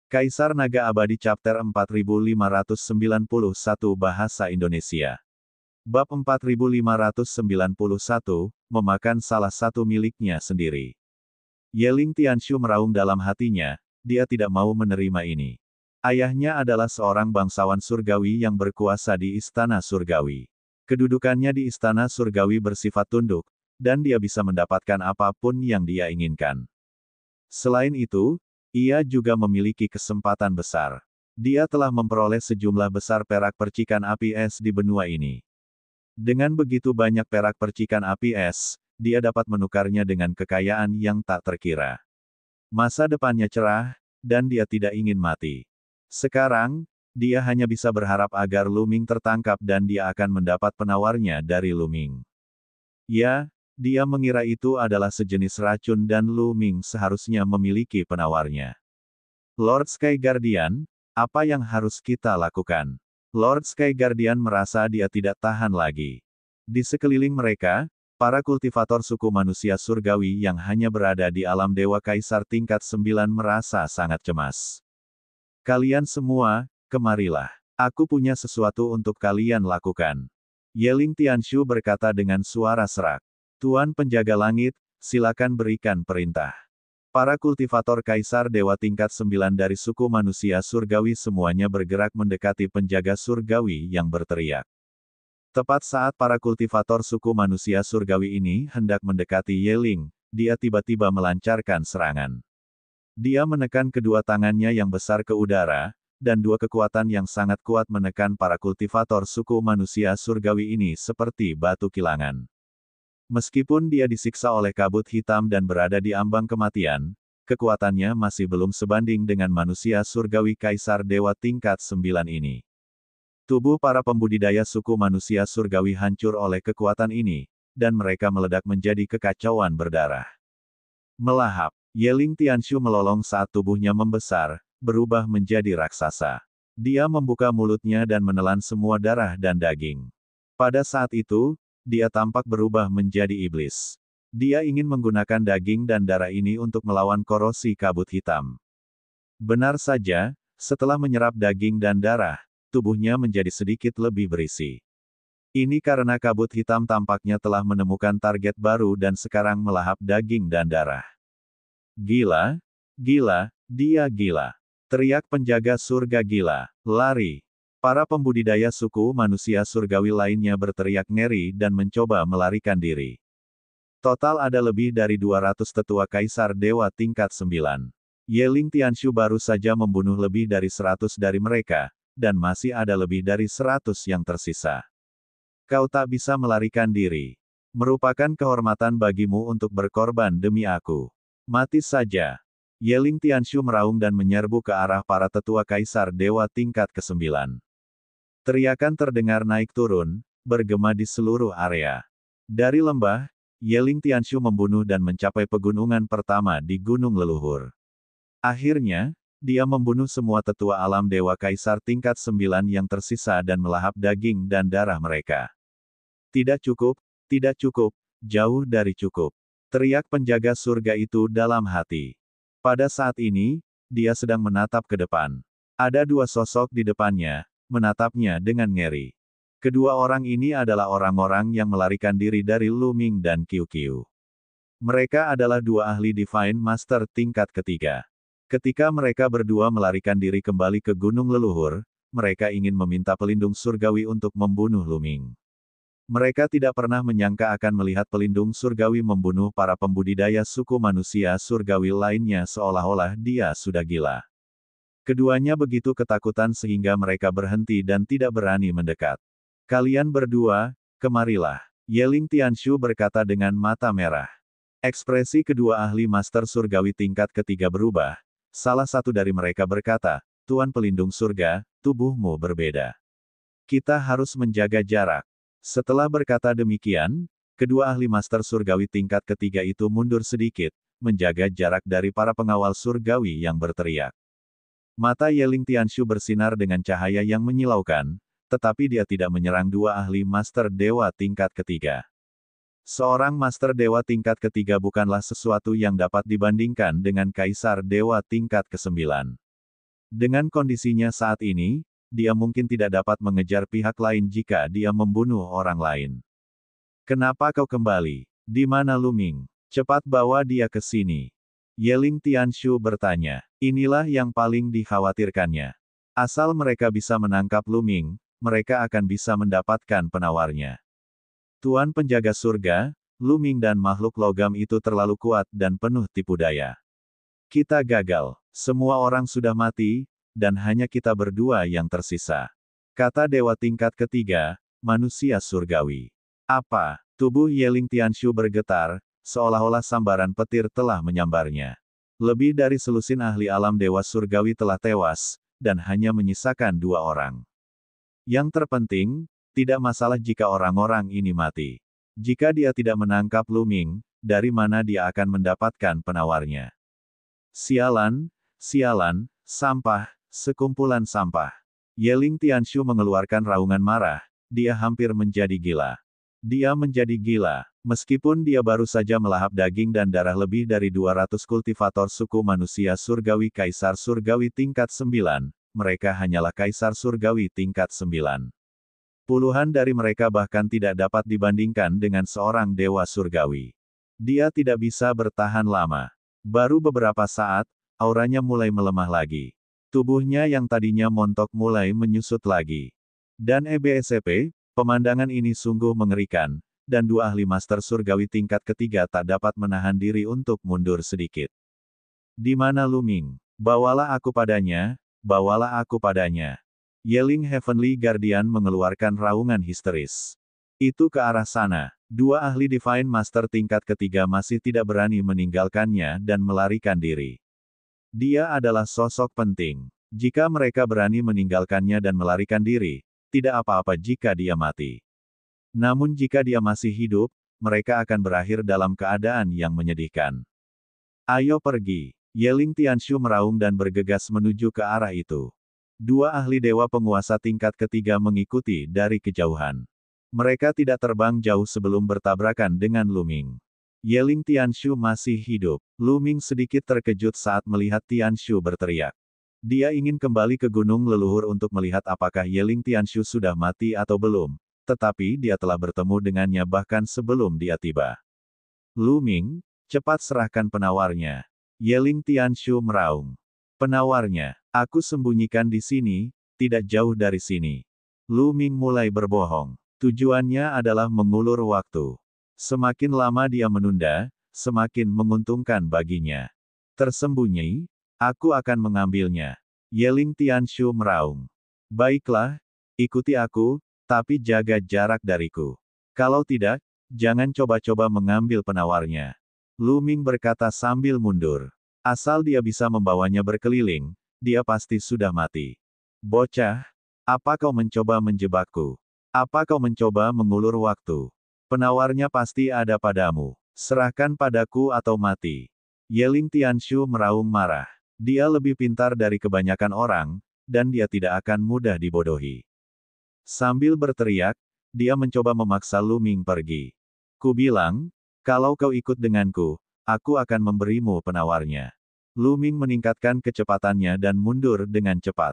Kaisar Naga Abadi Chapter 4591 Bahasa Indonesia. Bab 4591, memakan salah satu miliknya sendiri. Yeling Tianshu meraung dalam hatinya, dia tidak mau menerima ini. Ayahnya adalah seorang bangsawan surgawi yang berkuasa di Istana Surgawi. Kedudukannya di Istana Surgawi bersifat tunduk, dan dia bisa mendapatkan apapun yang dia inginkan. Selain itu, ia juga memiliki kesempatan besar. Dia telah memperoleh sejumlah besar perak percikan api es di benua ini. Dengan begitu banyak perak percikan api es, dia dapat menukarnya dengan kekayaan yang tak terkira. Masa depannya cerah, dan dia tidak ingin mati. Sekarang, dia hanya bisa berharap agar Luming tertangkap dan dia akan mendapat penawarnya dari Luming. Ya, dia mengira itu adalah sejenis racun dan Luming seharusnya memiliki penawarnya. Lord Sky Guardian, apa yang harus kita lakukan? Lord Sky Guardian merasa dia tidak tahan lagi. Di sekeliling mereka, para kultivator suku manusia surgawi yang hanya berada di alam Dewa Kaisar tingkat 9 merasa sangat cemas. Kalian semua, kemarilah. Aku punya sesuatu untuk kalian lakukan. Yeling Tianshu berkata dengan suara serak. Tuan Penjaga Langit, silakan berikan perintah. Para kultivator Kaisar Dewa tingkat 9 dari suku manusia surgawi semuanya bergerak mendekati penjaga surgawi yang berteriak. Tepat saat para kultivator suku manusia surgawi ini hendak mendekati Yeling, dia tiba-tiba melancarkan serangan. Dia menekan kedua tangannya yang besar ke udara, dan dua kekuatan yang sangat kuat menekan para kultivator suku manusia surgawi ini seperti batu kilangan. Meskipun dia disiksa oleh kabut hitam dan berada di ambang kematian, kekuatannya masih belum sebanding dengan manusia surgawi Kaisar Dewa tingkat 9 ini. Tubuh para pembudidaya suku manusia surgawi hancur oleh kekuatan ini, dan mereka meledak menjadi kekacauan berdarah. Melahap, Yeling Tianshu melolong saat tubuhnya membesar, berubah menjadi raksasa. Dia membuka mulutnya dan menelan semua darah dan daging. Pada saat itu, dia tampak berubah menjadi iblis. Dia ingin menggunakan daging dan darah ini untuk melawan korosi kabut hitam. Benar saja, setelah menyerap daging dan darah, tubuhnya menjadi sedikit lebih berisi. Ini karena kabut hitam tampaknya telah menemukan target baru dan sekarang melahap daging dan darah. Gila, gila, dia gila. Teriak penjaga surga gila, lari. Para pembudidaya suku manusia surgawi lainnya berteriak ngeri dan mencoba melarikan diri. Total ada lebih dari 200 tetua Kaisar Dewa tingkat 9. Yeling Tianshu baru saja membunuh lebih dari 100 dari mereka, dan masih ada lebih dari 100 yang tersisa. Kau tak bisa melarikan diri. Merupakan kehormatan bagimu untuk berkorban demi aku. Mati saja. Yeling Tianshu meraung dan menyerbu ke arah para tetua Kaisar Dewa tingkat ke-9. Teriakan terdengar naik turun, bergema di seluruh area. Dari lembah, Yeling Tianshu membunuh dan mencapai pegunungan pertama di Gunung Leluhur. Akhirnya, dia membunuh semua tetua alam Dewa Kaisar tingkat 9 yang tersisa dan melahap daging dan darah mereka. Tidak cukup, jauh dari cukup. Teriak penjaga surga itu dalam hati. Pada saat ini, dia sedang menatap ke depan. Ada dua sosok di depannya, menatapnya dengan ngeri. Kedua orang ini adalah orang-orang yang melarikan diri dari Luming dan Qiu. Mereka adalah dua ahli Divine Master tingkat ketiga. Ketika mereka berdua melarikan diri kembali ke Gunung Leluhur, mereka ingin meminta pelindung surgawi untuk membunuh Luming. Mereka tidak pernah menyangka akan melihat pelindung surgawi membunuh para pembudidaya suku manusia surgawi lainnya seolah-olah dia sudah gila. Keduanya begitu ketakutan sehingga mereka berhenti dan tidak berani mendekat. Kalian berdua, kemarilah. Yeling Tianshu berkata dengan mata merah. Ekspresi kedua ahli master surgawi tingkat ketiga berubah. Salah satu dari mereka berkata, Tuan pelindung surga, tubuhmu berbeda. Kita harus menjaga jarak. Setelah berkata demikian, kedua ahli master surgawi tingkat ketiga itu mundur sedikit, menjaga jarak dari para pengawal surgawi yang berteriak. Mata Yeling Tianshu bersinar dengan cahaya yang menyilaukan, tetapi dia tidak menyerang dua ahli master dewa tingkat ketiga. Seorang master dewa tingkat ketiga bukanlah sesuatu yang dapat dibandingkan dengan kaisar dewa tingkat ke-9. Dengan kondisinya saat ini, dia mungkin tidak dapat mengejar pihak lain jika dia membunuh orang lain. Kenapa kau kembali? Di mana Lu Ming? Cepat bawa dia ke sini. Yeling Tianshu bertanya. Inilah yang paling dikhawatirkannya. Asal mereka bisa menangkap Lu Ming, mereka akan bisa mendapatkan penawarnya. Tuan penjaga surga, Lu Ming dan makhluk logam itu terlalu kuat dan penuh tipu daya. Kita gagal. Semua orang sudah mati, dan hanya kita berdua yang tersisa. Kata dewa tingkat ketiga, manusia surgawi. Apa? Tubuh Yeling Tianshu bergetar, seolah-olah sambaran petir telah menyambarnya. Lebih dari selusin ahli alam dewa surgawi telah tewas, dan hanya menyisakan 2 orang. Yang terpenting, tidak masalah jika orang-orang ini mati. Jika dia tidak menangkap Lu Ming, dari mana dia akan mendapatkan penawarnya? Sialan, sialan, sampah, sekumpulan sampah. Yeling Tianshu mengeluarkan raungan marah, dia hampir menjadi gila. Dia menjadi gila, meskipun dia baru saja melahap daging dan darah lebih dari 200 kultivator suku manusia surgawi Kaisar Surgawi tingkat 9, mereka hanyalah Kaisar Surgawi tingkat 9. Puluhan dari mereka bahkan tidak dapat dibandingkan dengan seorang dewa surgawi. Dia tidak bisa bertahan lama. Baru beberapa saat, auranya mulai melemah lagi. Tubuhnya yang tadinya montok mulai menyusut lagi. Dan EBSCP, pemandangan ini sungguh mengerikan, dan 2 ahli master surgawi tingkat ketiga tak dapat menahan diri untuk mundur sedikit. Di mana Lu Ming? Bawalah aku padanya, bawalah aku padanya. Yeling Heavenly Guardian mengeluarkan raungan histeris. Itu ke arah sana. 2 ahli Divine Master tingkat ketiga masih tidak berani meninggalkannya dan melarikan diri. Dia adalah sosok penting. Jika mereka berani meninggalkannya dan melarikan diri, tidak apa-apa jika dia mati. Namun jika dia masih hidup, mereka akan berakhir dalam keadaan yang menyedihkan. Ayo pergi. Yeling Tianshu meraung dan bergegas menuju ke arah itu. 2 ahli dewa penguasa tingkat ketiga mengikuti dari kejauhan. Mereka tidak terbang jauh sebelum bertabrakan dengan Lu Ming. Yeling Tianshu masih hidup. Lu Ming sedikit terkejut saat melihat Tianshu berteriak. Dia ingin kembali ke gunung leluhur untuk melihat apakah Yeling Tianshu sudah mati atau belum, tetapi dia telah bertemu dengannya bahkan sebelum dia tiba. Lu Ming, cepat serahkan penawarnya. Yeling Tianshu meraung. Penawarnya, aku sembunyikan di sini, tidak jauh dari sini. Lu Ming mulai berbohong. Tujuannya adalah mengulur waktu. Semakin lama dia menunda, semakin menguntungkan baginya. Tersembunyi, aku akan mengambilnya. Yeling Tianshu meraung. Baiklah, ikuti aku, tapi jaga jarak dariku. Kalau tidak, jangan coba-coba mengambil penawarnya. Lu Ming berkata sambil mundur. Asal dia bisa membawanya berkeliling, dia pasti sudah mati. Bocah, apa kau mencoba menjebakku? Apa kau mencoba mengulur waktu? Penawarnya pasti ada padamu. Serahkan padaku atau mati. Yeling Tianshu meraung marah. Dia lebih pintar dari kebanyakan orang, dan dia tidak akan mudah dibodohi. Sambil berteriak, dia mencoba memaksa Lu Ming pergi. Ku bilang, kalau kau ikut denganku, aku akan memberimu penawarnya. Lu Ming meningkatkan kecepatannya dan mundur dengan cepat.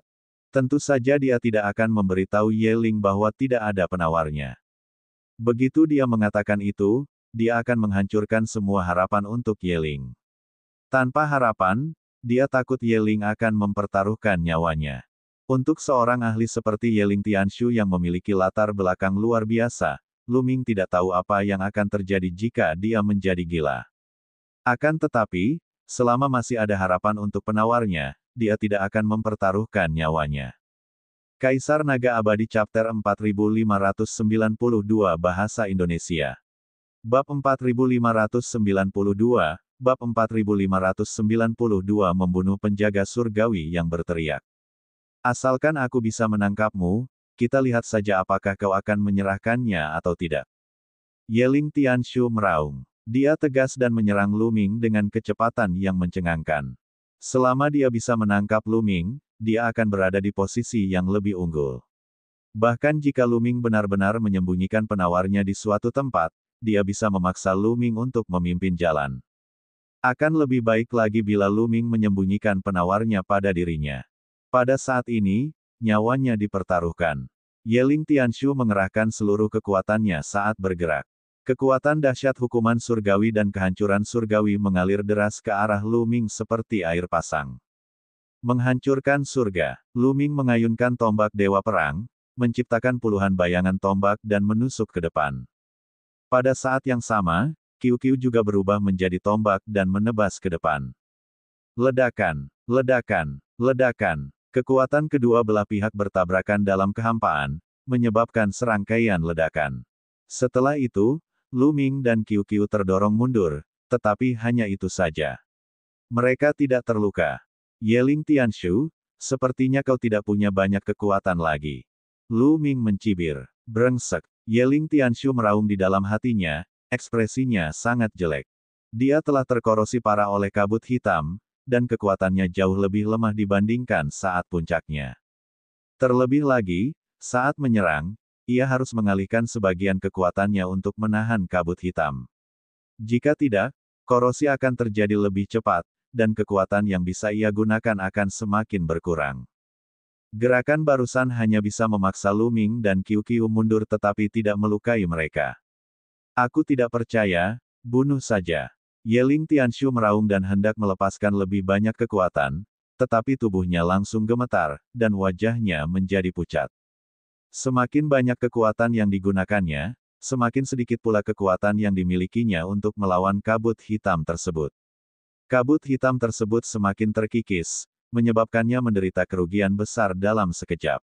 Tentu saja dia tidak akan memberitahu Yeling bahwa tidak ada penawarnya. Begitu dia mengatakan itu, dia akan menghancurkan semua harapan untuk Yeling. Tanpa harapan, dia takut Yeling akan mempertaruhkan nyawanya. Untuk seorang ahli seperti Yeling Tianshu yang memiliki latar belakang luar biasa, Lu Ming tidak tahu apa yang akan terjadi jika dia menjadi gila. Akan tetapi, selama masih ada harapan untuk penawarnya, dia tidak akan mempertaruhkan nyawanya. Kaisar Naga Abadi Chapter 4592 Bahasa Indonesia. Bab 4592, Bab 4592 Membunuh Penjaga Surgawi yang berteriak. Asalkan aku bisa menangkapmu, kita lihat saja apakah kau akan menyerahkannya atau tidak. Yeling Tianshu meraung. Dia tegas dan menyerang Lu Ming dengan kecepatan yang mencengangkan. Selama dia bisa menangkap Lu Ming, dia akan berada di posisi yang lebih unggul. Bahkan jika Lu Ming benar-benar menyembunyikan penawarnya di suatu tempat, dia bisa memaksa Lu Ming untuk memimpin jalan. Akan lebih baik lagi bila Lu Ming menyembunyikan penawarnya pada dirinya. Pada saat ini, nyawanya dipertaruhkan. Yeling Tianshu mengerahkan seluruh kekuatannya saat bergerak. Kekuatan dahsyat hukuman surgawi dan kehancuran surgawi mengalir deras ke arah Lu Ming seperti air pasang. Menghancurkan surga, Lu Ming mengayunkan tombak Dewa Perang, menciptakan puluhan bayangan tombak dan menusuk ke depan. Pada saat yang sama, Qiu juga berubah menjadi tombak dan menebas ke depan. Ledakan, ledakan, ledakan. Kekuatan kedua belah pihak bertabrakan dalam kehampaan, menyebabkan serangkaian ledakan. Setelah itu, Lu Ming dan Qiu terdorong mundur, tetapi hanya itu saja. Mereka tidak terluka. Yeling Tianshu, sepertinya kau tidak punya banyak kekuatan lagi. Lu Ming mencibir. Brengsek. Yeling Tianshu meraung di dalam hatinya, ekspresinya sangat jelek. Dia telah terkorosi parah oleh kabut hitam, dan kekuatannya jauh lebih lemah dibandingkan saat puncaknya. Terlebih lagi, saat menyerang, ia harus mengalihkan sebagian kekuatannya untuk menahan kabut hitam. Jika tidak, korosi akan terjadi lebih cepat, dan kekuatan yang bisa ia gunakan akan semakin berkurang. Gerakan barusan hanya bisa memaksa Lu Ming dan Qiu mundur tetapi tidak melukai mereka. Aku tidak percaya, bunuh saja. Yeling Tianshu meraung dan hendak melepaskan lebih banyak kekuatan, tetapi tubuhnya langsung gemetar, dan wajahnya menjadi pucat. Semakin banyak kekuatan yang digunakannya, semakin sedikit pula kekuatan yang dimilikinya untuk melawan kabut hitam tersebut. Kabut hitam tersebut semakin terkikis, menyebabkannya menderita kerugian besar dalam sekejap.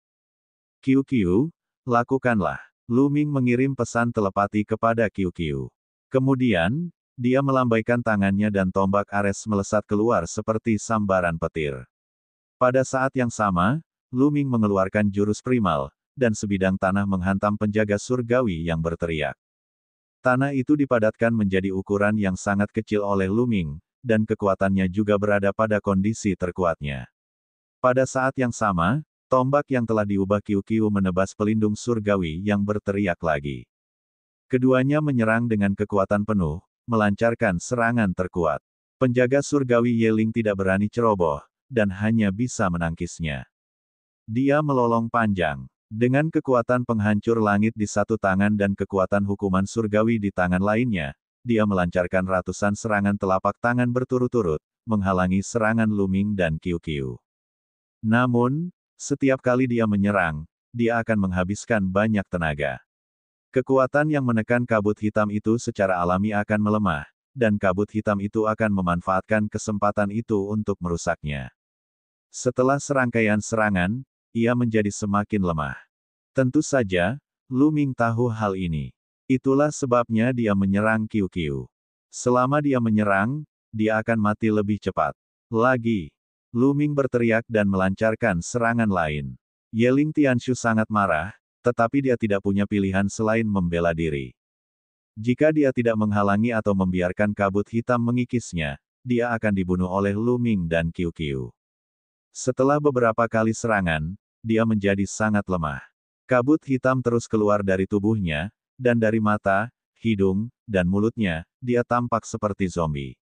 Qiu, lakukanlah. Lu Ming mengirim pesan telepati kepada Qiu. Kemudian, dia melambaikan tangannya dan tombak Ares melesat keluar seperti sambaran petir. Pada saat yang sama, Lu Ming mengeluarkan jurus primal, dan sebidang tanah menghantam penjaga surgawi yang berteriak. Tanah itu dipadatkan menjadi ukuran yang sangat kecil oleh Lu Ming, dan kekuatannya juga berada pada kondisi terkuatnya. Pada saat yang sama, tombak yang telah diubah Qiu menebas pelindung surgawi yang berteriak lagi. Keduanya menyerang dengan kekuatan penuh, melancarkan serangan terkuat. Penjaga surgawi Yeling tidak berani ceroboh, dan hanya bisa menangkisnya. Dia melolong panjang. Dengan kekuatan penghancur langit di satu tangan dan kekuatan hukuman surgawi di tangan lainnya, dia melancarkan ratusan serangan telapak tangan berturut-turut, menghalangi serangan Lu Ming dan Qiu. Namun, setiap kali dia menyerang, dia akan menghabiskan banyak tenaga. Kekuatan yang menekan kabut hitam itu secara alami akan melemah, dan kabut hitam itu akan memanfaatkan kesempatan itu untuk merusaknya. Setelah serangkaian serangan, ia menjadi semakin lemah. Tentu saja, Lu Ming tahu hal ini. Itulah sebabnya dia menyerang Qiu. Selama dia menyerang, dia akan mati lebih cepat. Lagi, Lu Ming berteriak dan melancarkan serangan lain. Yeling Tianshu sangat marah, tetapi dia tidak punya pilihan selain membela diri. Jika dia tidak menghalangi atau membiarkan kabut hitam mengikisnya, dia akan dibunuh oleh Lu Ming dan Qiu. Setelah beberapa kali serangan, dia menjadi sangat lemah. Kabut hitam terus keluar dari tubuhnya, dan dari mata, hidung, dan mulutnya, dia tampak seperti zombie.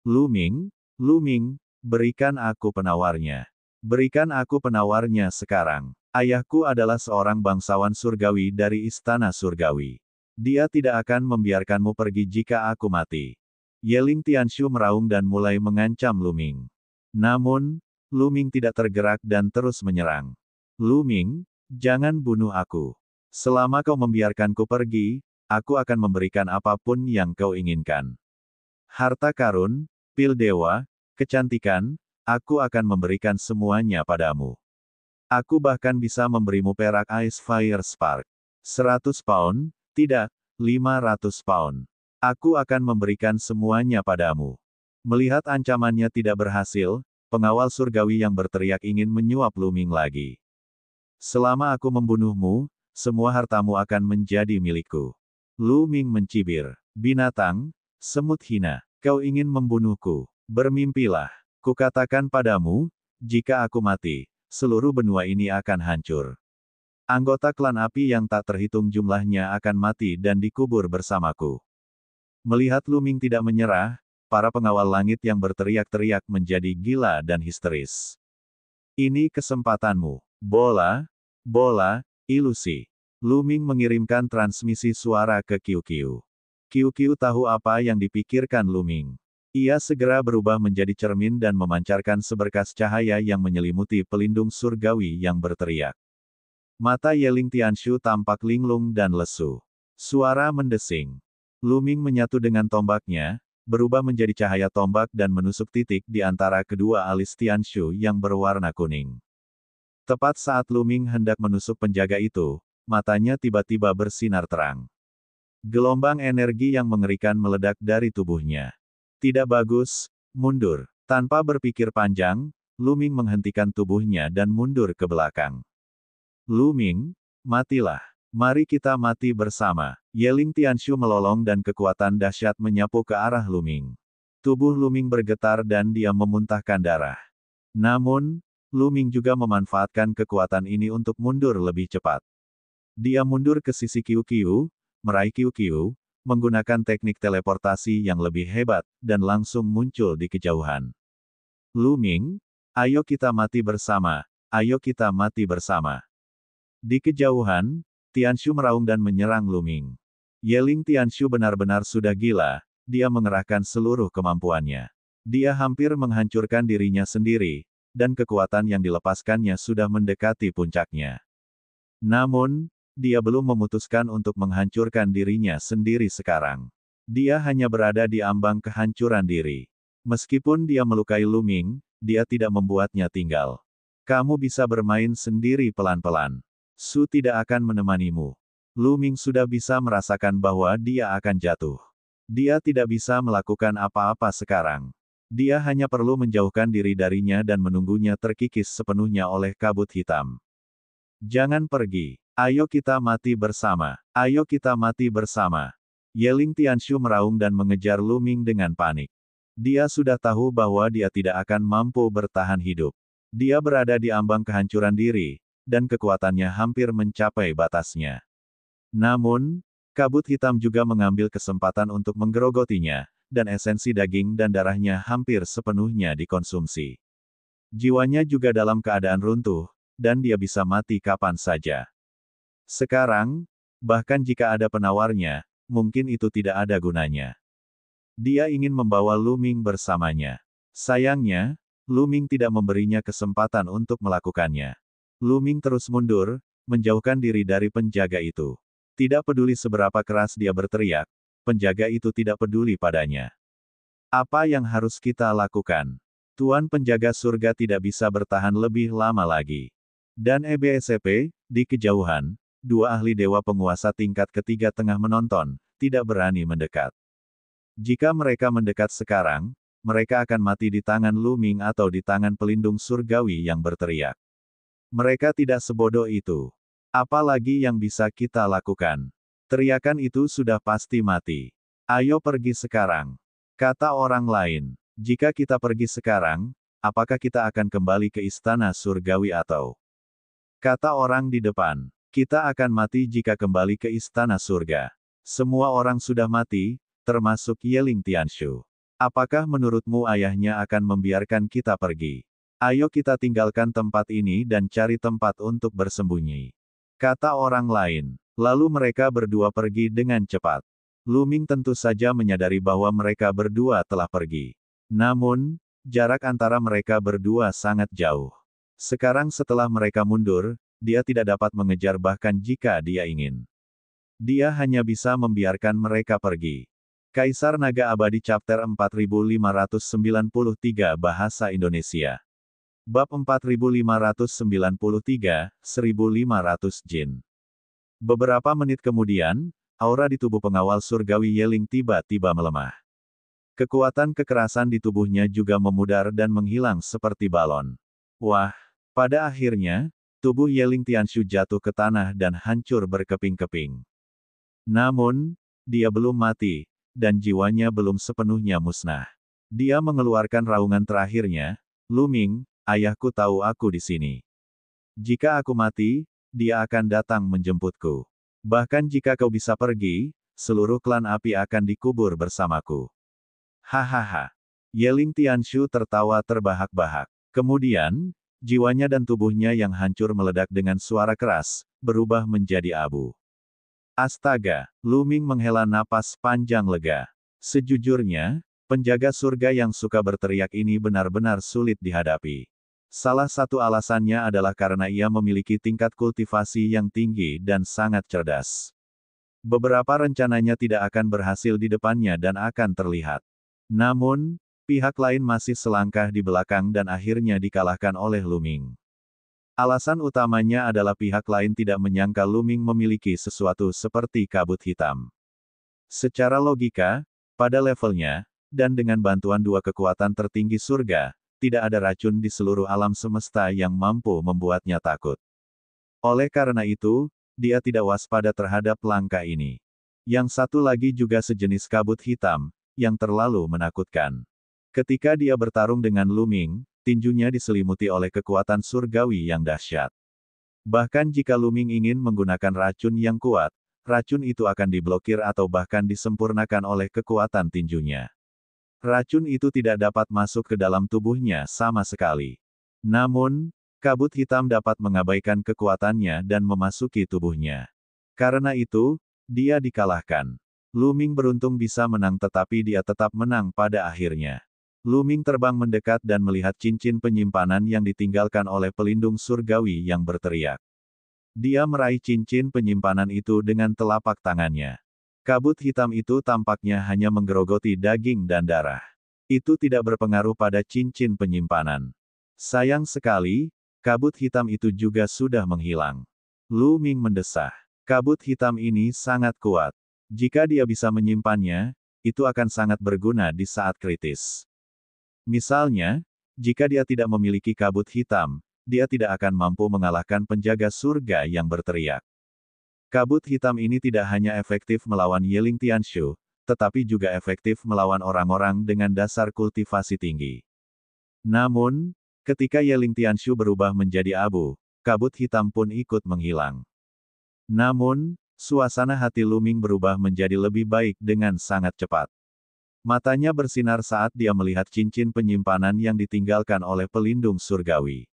Lu Ming, berikan aku penawarnya. Berikan aku penawarnya sekarang. Ayahku adalah seorang bangsawan surgawi dari istana surgawi. Dia tidak akan membiarkanmu pergi jika aku mati. Yeling Tianshu meraung dan mulai mengancam Lu Ming. Namun, Lu Ming tidak tergerak dan terus menyerang. Lu Ming, jangan bunuh aku. Selama kau membiarkanku pergi, aku akan memberikan apapun yang kau inginkan. Harta karun, pil dewa, kecantikan, aku akan memberikan semuanya padamu. Aku bahkan bisa memberimu perak Ice Fire Spark. 100 pound, tidak, 500 pound. Aku akan memberikan semuanya padamu. Melihat ancamannya tidak berhasil, pengawal surgawi yang berteriak ingin menyuap Lu Ming lagi. Selama aku membunuhmu, semua hartamu akan menjadi milikku. Lu Ming mencibir. Binatang, semut hina, kau ingin membunuhku. Bermimpilah. Kukatakan padamu, jika aku mati, seluruh benua ini akan hancur. Anggota klan api yang tak terhitung jumlahnya akan mati dan dikubur bersamaku. Melihat Lu Ming tidak menyerah, para pengawal langit yang berteriak-teriak menjadi gila dan histeris. Ini kesempatanmu. Bola, bola, ilusi. Lu Ming mengirimkan transmisi suara ke Qiu Qiu. Qiu Qiu tahu apa yang dipikirkan Lu Ming. Ia segera berubah menjadi cermin dan memancarkan seberkas cahaya yang menyelimuti pelindung surgawi yang berteriak. Mata Yeling Tianshu tampak linglung dan lesu. Suara mendesing. Lu Ming menyatu dengan tombaknya, berubah menjadi cahaya tombak dan menusuk titik di antara kedua alis Tianshu yang berwarna kuning. Tepat saat Lu Ming hendak menusuk penjaga itu, matanya tiba-tiba bersinar terang. Gelombang energi yang mengerikan meledak dari tubuhnya. Tidak bagus, mundur. Tanpa berpikir panjang, Lu Ming menghentikan tubuhnya dan mundur ke belakang. Lu Ming, matilah. Mari kita mati bersama. Yeling Tianshu melolong dan kekuatan dahsyat menyapu ke arah Lu Ming. Tubuh Lu Ming bergetar dan dia memuntahkan darah. Namun, Lu Ming juga memanfaatkan kekuatan ini untuk mundur lebih cepat. Dia mundur ke sisi Qiu Qiu, meraih Qiu Qiu, menggunakan teknik teleportasi yang lebih hebat, dan langsung muncul di kejauhan. Lu Ming, ayo kita mati bersama, ayo kita mati bersama. Di kejauhan, Tianshu meraung dan menyerang Lu Ming. Yeling Tianshu benar-benar sudah gila, dia mengerahkan seluruh kemampuannya. Dia hampir menghancurkan dirinya sendiri, dan kekuatan yang dilepaskannya sudah mendekati puncaknya. Namun, dia belum memutuskan untuk menghancurkan dirinya sendiri sekarang. Dia hanya berada di ambang kehancuran diri. Meskipun dia melukai Lu Ming, dia tidak membuatnya tinggal. Kamu bisa bermain sendiri pelan-pelan. Su tidak akan menemanimu. Lu Ming sudah bisa merasakan bahwa dia akan jatuh. Dia tidak bisa melakukan apa-apa sekarang. Dia hanya perlu menjauhkan diri darinya dan menunggunya terkikis sepenuhnya oleh kabut hitam. Jangan pergi. Ayo kita mati bersama. Ayo kita mati bersama. Yeling Tianshu meraung dan mengejar Lu Ming dengan panik. Dia sudah tahu bahwa dia tidak akan mampu bertahan hidup. Dia berada di ambang kehancuran diri, dan kekuatannya hampir mencapai batasnya. Namun, kabut hitam juga mengambil kesempatan untuk menggerogotinya, dan esensi daging dan darahnya hampir sepenuhnya dikonsumsi. Jiwanya juga dalam keadaan runtuh, dan dia bisa mati kapan saja. Sekarang, bahkan jika ada penawarnya, mungkin itu tidak ada gunanya. Dia ingin membawa Lu Ming bersamanya. Sayangnya, Lu Ming tidak memberinya kesempatan untuk melakukannya. Lu Ming terus mundur, menjauhkan diri dari penjaga itu. Tidak peduli seberapa keras dia berteriak, penjaga itu tidak peduli padanya. Apa yang harus kita lakukan? Tuan penjaga surga tidak bisa bertahan lebih lama lagi. Dan EBSP, di kejauhan, dua ahli dewa penguasa tingkat ketiga tengah menonton, tidak berani mendekat. Jika mereka mendekat sekarang, mereka akan mati di tangan Lu Ming atau di tangan pelindung surgawi yang berteriak. Mereka tidak sebodoh itu. Apalagi yang bisa kita lakukan? Teriakan itu sudah pasti mati. Ayo pergi sekarang. Kata orang lain. Jika kita pergi sekarang, apakah kita akan kembali ke istana surgawi atau? Kata orang di depan. Kita akan mati jika kembali ke istana surga. Semua orang sudah mati, termasuk Yeling Tianshu. Apakah menurutmu ayahnya akan membiarkan kita pergi? Ayo kita tinggalkan tempat ini dan cari tempat untuk bersembunyi. Kata orang lain. Lalu mereka berdua pergi dengan cepat. Lu Ming tentu saja menyadari bahwa mereka berdua telah pergi. Namun, jarak antara mereka berdua sangat jauh. Sekarang setelah mereka mundur, dia tidak dapat mengejar bahkan jika dia ingin. Dia hanya bisa membiarkan mereka pergi. Kaisar Naga Abadi Chapter 4593 Bahasa Indonesia. Bab 4593, 1500 Jin. Beberapa menit kemudian, aura di tubuh pengawal surgawi Yeling tiba-tiba melemah. Kekuatan kekerasan di tubuhnya juga memudar dan menghilang seperti balon. Wah, pada akhirnya, tubuh Yeling Tianshu jatuh ke tanah dan hancur berkeping-keping. Namun, dia belum mati, dan jiwanya belum sepenuhnya musnah. Dia mengeluarkan raungan terakhirnya, Lu Ming, ayahku tahu aku di sini. Jika aku mati, dia akan datang menjemputku. Bahkan jika kau bisa pergi, seluruh klan api akan dikubur bersamaku. Hahaha. Yeling Tianshu tertawa terbahak-bahak. Kemudian, jiwanya dan tubuhnya yang hancur meledak dengan suara keras, berubah menjadi abu. Astaga, Lu Ming menghela napas panjang lega. Sejujurnya, penjaga surga yang suka berteriak ini benar-benar sulit dihadapi. Salah satu alasannya adalah karena ia memiliki tingkat kultivasi yang tinggi dan sangat cerdas. Beberapa rencananya tidak akan berhasil di depannya dan akan terlihat. Namun, pihak lain masih selangkah di belakang dan akhirnya dikalahkan oleh Lu Ming. Alasan utamanya adalah pihak lain tidak menyangka Lu Ming memiliki sesuatu seperti kabut hitam. Secara logika, pada levelnya, dan dengan bantuan dua kekuatan tertinggi surga, tidak ada racun di seluruh alam semesta yang mampu membuatnya takut. Oleh karena itu, dia tidak waspada terhadap langkah ini. Yang satu lagi juga sejenis kabut hitam, yang terlalu menakutkan. Ketika dia bertarung dengan Lu Ming, tinjunya diselimuti oleh kekuatan surgawi yang dahsyat. Bahkan jika Lu Ming ingin menggunakan racun yang kuat, racun itu akan diblokir atau bahkan disempurnakan oleh kekuatan tinjunya. Racun itu tidak dapat masuk ke dalam tubuhnya sama sekali. Namun, kabut hitam dapat mengabaikan kekuatannya dan memasuki tubuhnya. Karena itu, dia dikalahkan. Lu Ming beruntung bisa menang tetapi dia tetap menang pada akhirnya. Lu Ming terbang mendekat dan melihat cincin penyimpanan yang ditinggalkan oleh pelindung surgawi yang berteriak. Dia meraih cincin penyimpanan itu dengan telapak tangannya. Kabut hitam itu tampaknya hanya menggerogoti daging dan darah. Itu tidak berpengaruh pada cincin penyimpanan. Sayang sekali, kabut hitam itu juga sudah menghilang. Lu Ming mendesah. Kabut hitam ini sangat kuat. Jika dia bisa menyimpannya, itu akan sangat berguna di saat kritis. Misalnya, jika dia tidak memiliki kabut hitam, dia tidak akan mampu mengalahkan penjaga surga yang berteriak. Kabut hitam ini tidak hanya efektif melawan Yeling Tianshu, tetapi juga efektif melawan orang-orang dengan dasar kultivasi tinggi. Namun, ketika Yeling Tianshu berubah menjadi abu, kabut hitam pun ikut menghilang. Namun, suasana hati Lu Ming berubah menjadi lebih baik dengan sangat cepat. Matanya bersinar saat dia melihat cincin penyimpanan yang ditinggalkan oleh pelindung surgawi.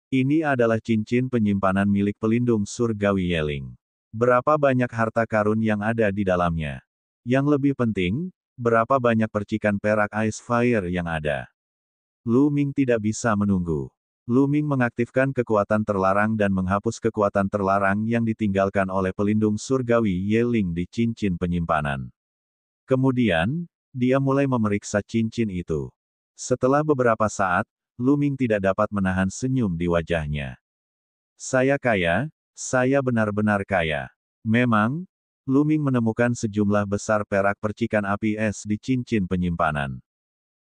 Ini adalah cincin penyimpanan milik pelindung surgawi Yeling. Berapa banyak harta karun yang ada di dalamnya? Yang lebih penting, berapa banyak percikan perak Ice Fire yang ada? Lu Ming tidak bisa menunggu. Lu Ming mengaktifkan kekuatan terlarang dan menghapus kekuatan terlarang yang ditinggalkan oleh pelindung surgawi Yeling di cincin penyimpanan. Kemudian, dia mulai memeriksa cincin itu. Setelah beberapa saat, Lu Ming tidak dapat menahan senyum di wajahnya. Saya kaya, saya benar-benar kaya. Memang, Lu Ming menemukan sejumlah besar perak percikan api es di cincin penyimpanan.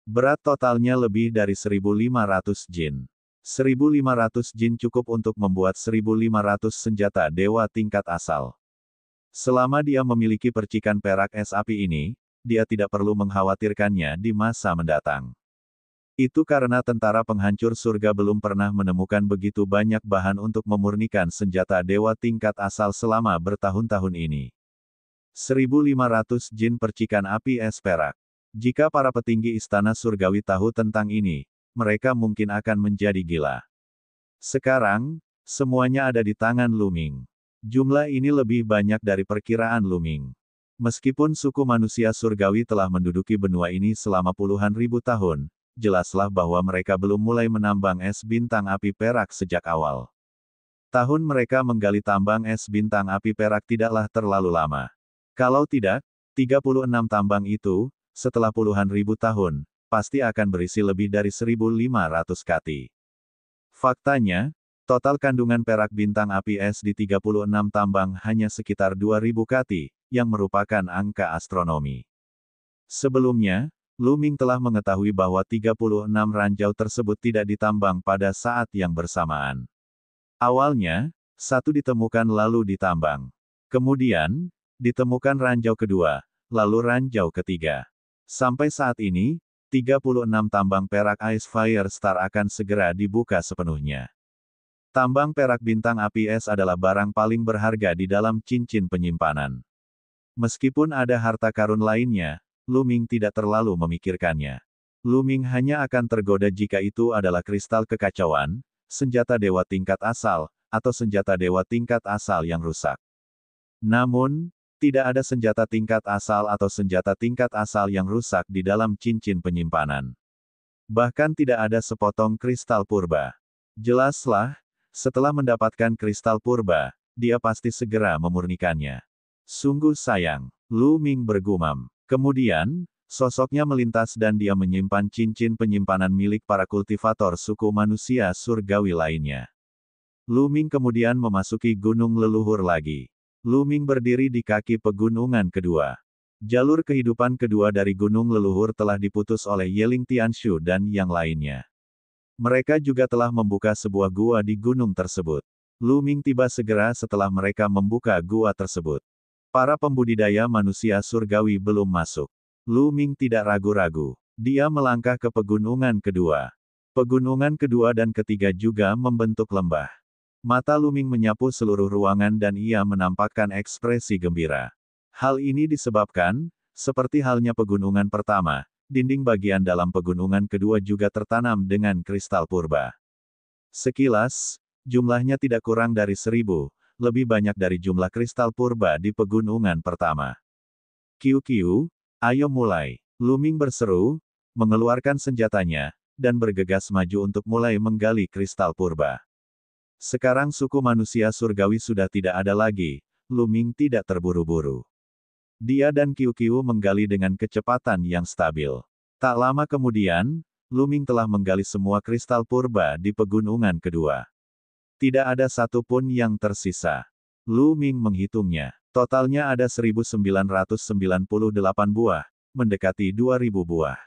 Berat totalnya lebih dari 1.500 jin. 1.500 jin cukup untuk membuat 1.500 senjata dewa tingkat asal. Selama dia memiliki percikan perak es api ini, dia tidak perlu mengkhawatirkannya di masa mendatang. Itu karena tentara penghancur surga belum pernah menemukan begitu banyak bahan untuk memurnikan senjata dewa tingkat asal selama bertahun-tahun ini. 1.500 jin percikan api es perak. Jika para petinggi istana surgawi tahu tentang ini, mereka mungkin akan menjadi gila. Sekarang, semuanya ada di tangan Lu Ming. Jumlah ini lebih banyak dari perkiraan Lu Ming. Meskipun suku manusia surgawi telah menduduki benua ini selama puluhan ribu tahun, jelaslah bahwa mereka belum mulai menambang es bintang api perak sejak awal. Tahun mereka menggali tambang es bintang api perak tidaklah terlalu lama. Kalau tidak, 36 tambang itu, setelah puluhan ribu tahun, pasti akan berisi lebih dari 1.500 kati. Faktanya, total kandungan perak bintang api es di 36 tambang hanya sekitar 2.000 kati, yang merupakan angka astronomi. Sebelumnya, Lu Ming telah mengetahui bahwa 36 ranjau tersebut tidak ditambang pada saat yang bersamaan. Awalnya, satu ditemukan lalu ditambang. Kemudian, ditemukan ranjau kedua, lalu ranjau ketiga. Sampai saat ini, 36 tambang perak Ice Fire Star akan segera dibuka sepenuhnya. Tambang perak bintang api es adalah barang paling berharga di dalam cincin penyimpanan. Meskipun ada harta karun lainnya, Lu Ming tidak terlalu memikirkannya. Lu Ming hanya akan tergoda jika itu adalah kristal kekacauan, senjata dewa tingkat asal, atau senjata dewa tingkat asal yang rusak. Namun, tidak ada senjata tingkat asal atau senjata tingkat asal yang rusak di dalam cincin penyimpanan. Bahkan tidak ada sepotong kristal purba. Jelaslah, setelah mendapatkan kristal purba, dia pasti segera memurnikannya. Sungguh sayang, Lu Ming bergumam. Kemudian, sosoknya melintas dan dia menyimpan cincin penyimpanan milik para kultivator suku manusia surgawi lainnya. Lu Ming kemudian memasuki gunung leluhur lagi. Lu Ming berdiri di kaki pegunungan kedua. Jalur kehidupan kedua dari gunung leluhur telah diputus oleh Yeling Tianshu dan yang lainnya. Mereka juga telah membuka sebuah gua di gunung tersebut. Lu Ming tiba segera setelah mereka membuka gua tersebut. Para pembudidaya manusia surgawi belum masuk. Lu Ming tidak ragu-ragu. Dia melangkah ke pegunungan kedua. Pegunungan kedua dan ketiga juga membentuk lembah. Mata Lu Ming menyapu seluruh ruangan dan ia menampakkan ekspresi gembira. Hal ini disebabkan, seperti halnya pegunungan pertama, dinding bagian dalam pegunungan kedua juga tertanam dengan kristal purba. Sekilas, jumlahnya tidak kurang dari 1000, lebih banyak dari jumlah kristal purba di pegunungan pertama. Kiu, ayo mulai. Lu Ming berseru, mengeluarkan senjatanya, dan bergegas maju untuk mulai menggali kristal purba. Sekarang suku manusia surgawi sudah tidak ada lagi, Lu Ming tidak terburu-buru. Dia dan Kiu menggali dengan kecepatan yang stabil. Tak lama kemudian, Lu Ming telah menggali semua kristal purba di pegunungan kedua. Tidak ada satu pun yang tersisa. Lu Ming menghitungnya. Totalnya ada 1998 buah, mendekati 2000 buah.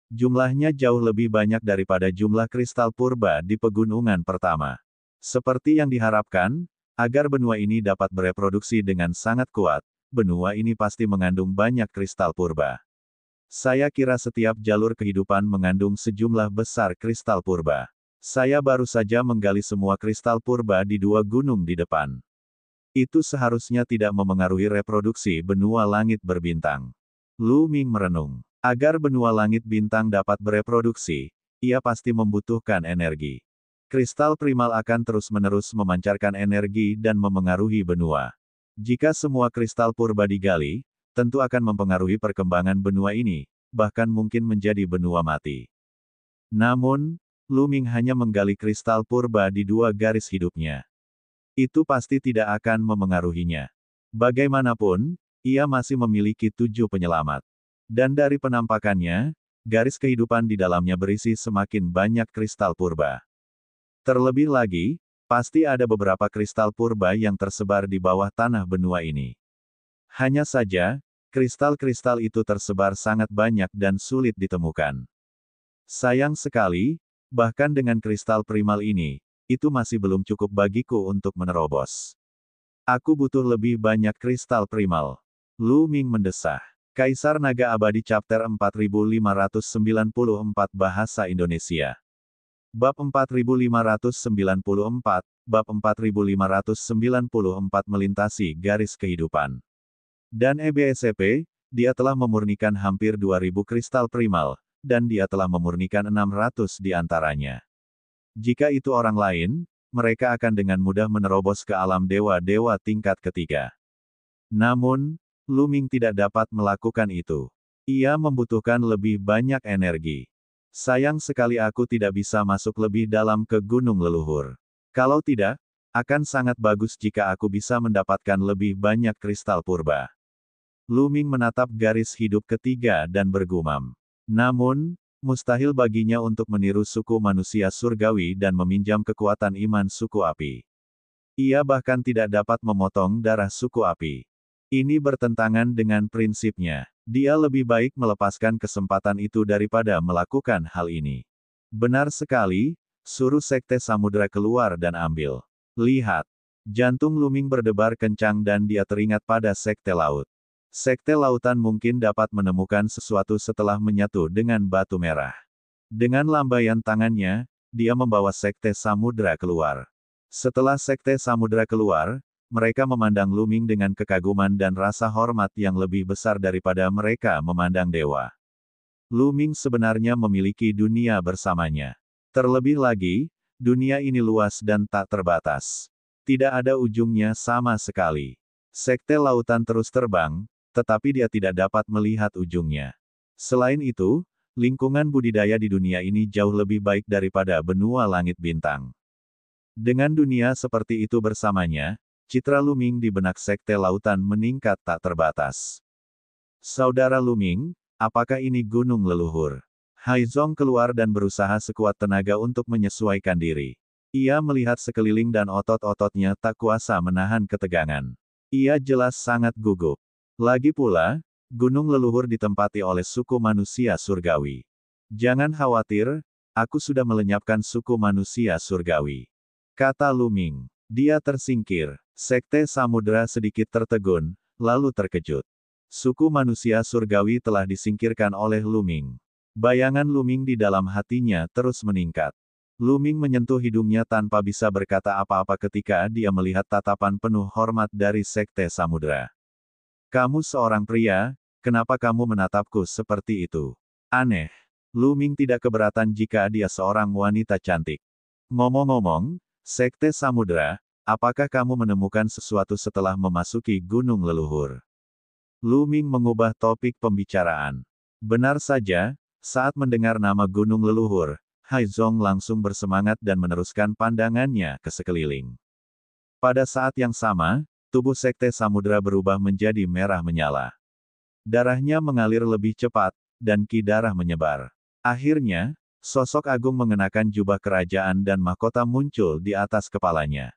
Jumlahnya jauh lebih banyak daripada jumlah kristal purba di pegunungan pertama. Seperti yang diharapkan, agar benua ini dapat bereproduksi dengan sangat kuat, benua ini pasti mengandung banyak kristal purba. Saya kira setiap jalur kehidupan mengandung sejumlah besar kristal purba. Saya baru saja menggali semua kristal purba di 2 gunung di depan. Itu seharusnya tidak memengaruhi reproduksi benua langit berbintang. Lu Ming merenung. Agar benua langit bintang dapat bereproduksi, ia pasti membutuhkan energi. Kristal primal akan terus-menerus memancarkan energi dan memengaruhi benua. Jika semua kristal purba digali, tentu akan mempengaruhi perkembangan benua ini, bahkan mungkin menjadi benua mati. Namun, Lu Ming hanya menggali kristal purba di 2 garis hidupnya. Itu pasti tidak akan memengaruhinya. Bagaimanapun, ia masih memiliki 7 penyelamat. Dan dari penampakannya, garis kehidupan di dalamnya berisi semakin banyak kristal purba. Terlebih lagi, pasti ada beberapa kristal purba yang tersebar di bawah tanah benua ini. Hanya saja, kristal-kristal itu tersebar sangat banyak dan sulit ditemukan. Sayang sekali, bahkan dengan kristal primal ini, itu masih belum cukup bagiku untuk menerobos. Aku butuh lebih banyak kristal primal. Lu Ming mendesah. Kaisar Naga Abadi Chapter 4594 Bahasa Indonesia. Bab 4594, Bab 4594 Melintasi Garis Kehidupan. Dan EBSCP, dia telah memurnikan hampir 2000 kristal primal, dan dia telah memurnikan 600 di antaranya. Jika itu orang lain, mereka akan dengan mudah menerobos ke alam dewa-dewa tingkat ketiga. Namun, Lu Ming tidak dapat melakukan itu. Ia membutuhkan lebih banyak energi. Sayang sekali aku tidak bisa masuk lebih dalam ke gunung leluhur. Kalau tidak, akan sangat bagus jika aku bisa mendapatkan lebih banyak kristal purba. Lu Ming menatap garis hidup ketiga dan bergumam. Namun, mustahil baginya untuk meniru suku manusia surgawi dan meminjam kekuatan iman suku api. Ia bahkan tidak dapat memotong darah suku api. Ini bertentangan dengan prinsipnya. Dia lebih baik melepaskan kesempatan itu daripada melakukan hal ini. Benar sekali, suruh Sekte Samudra keluar dan ambil. Lihat. Jantung Lu Ming berdebar kencang dan dia teringat pada Sekte Laut. Sekte Lautan mungkin dapat menemukan sesuatu setelah menyatu dengan batu merah. Dengan lambaian tangannya, dia membawa Sekte Samudra keluar. Setelah Sekte Samudra keluar, mereka memandang Lu Ming dengan kekaguman dan rasa hormat yang lebih besar daripada mereka memandang dewa. Lu Ming sebenarnya memiliki dunia bersamanya. Terlebih lagi, Dunia ini luas dan tak terbatas. Tidak ada ujungnya sama sekali. Sekte lautan terus terbang, tetapi dia tidak dapat melihat ujungnya. Selain itu, lingkungan budidaya di dunia ini jauh lebih baik daripada benua langit bintang. Dengan dunia seperti itu bersamanya, citra Luming di benak Sekte Lautan meningkat tak terbatas. Saudara Luming, apakah ini gunung leluhur? Haizong keluar dan berusaha sekuat tenaga untuk menyesuaikan diri. Ia melihat sekeliling dan otot-ototnya tak kuasa menahan ketegangan. Ia jelas sangat gugup. Lagi pula, gunung leluhur ditempati oleh suku manusia surgawi. Jangan khawatir, aku sudah melenyapkan suku manusia surgawi, kata Luming. Dia tersingkir. Sekte Samudra sedikit tertegun, lalu terkejut. Suku manusia surgawi telah disingkirkan oleh Luming. Bayangan Luming di dalam hatinya terus meningkat. Luming menyentuh hidungnya tanpa bisa berkata apa-apa ketika dia melihat tatapan penuh hormat dari Sekte Samudra. Kamu seorang pria, kenapa kamu menatapku seperti itu? Aneh. Luming tidak keberatan jika dia seorang wanita cantik. Ngomong-ngomong, Sekte Samudra, apakah kamu menemukan sesuatu setelah memasuki gunung leluhur? Luming mengubah topik pembicaraan. Benar saja, saat mendengar nama gunung leluhur, Haizong langsung bersemangat dan meneruskan pandangannya ke sekeliling. Pada saat yang sama, tubuh Sekte Samudra berubah menjadi merah menyala. Darahnya mengalir lebih cepat, dan ki darah menyebar. Akhirnya, sosok agung mengenakan jubah kerajaan dan mahkota muncul di atas kepalanya.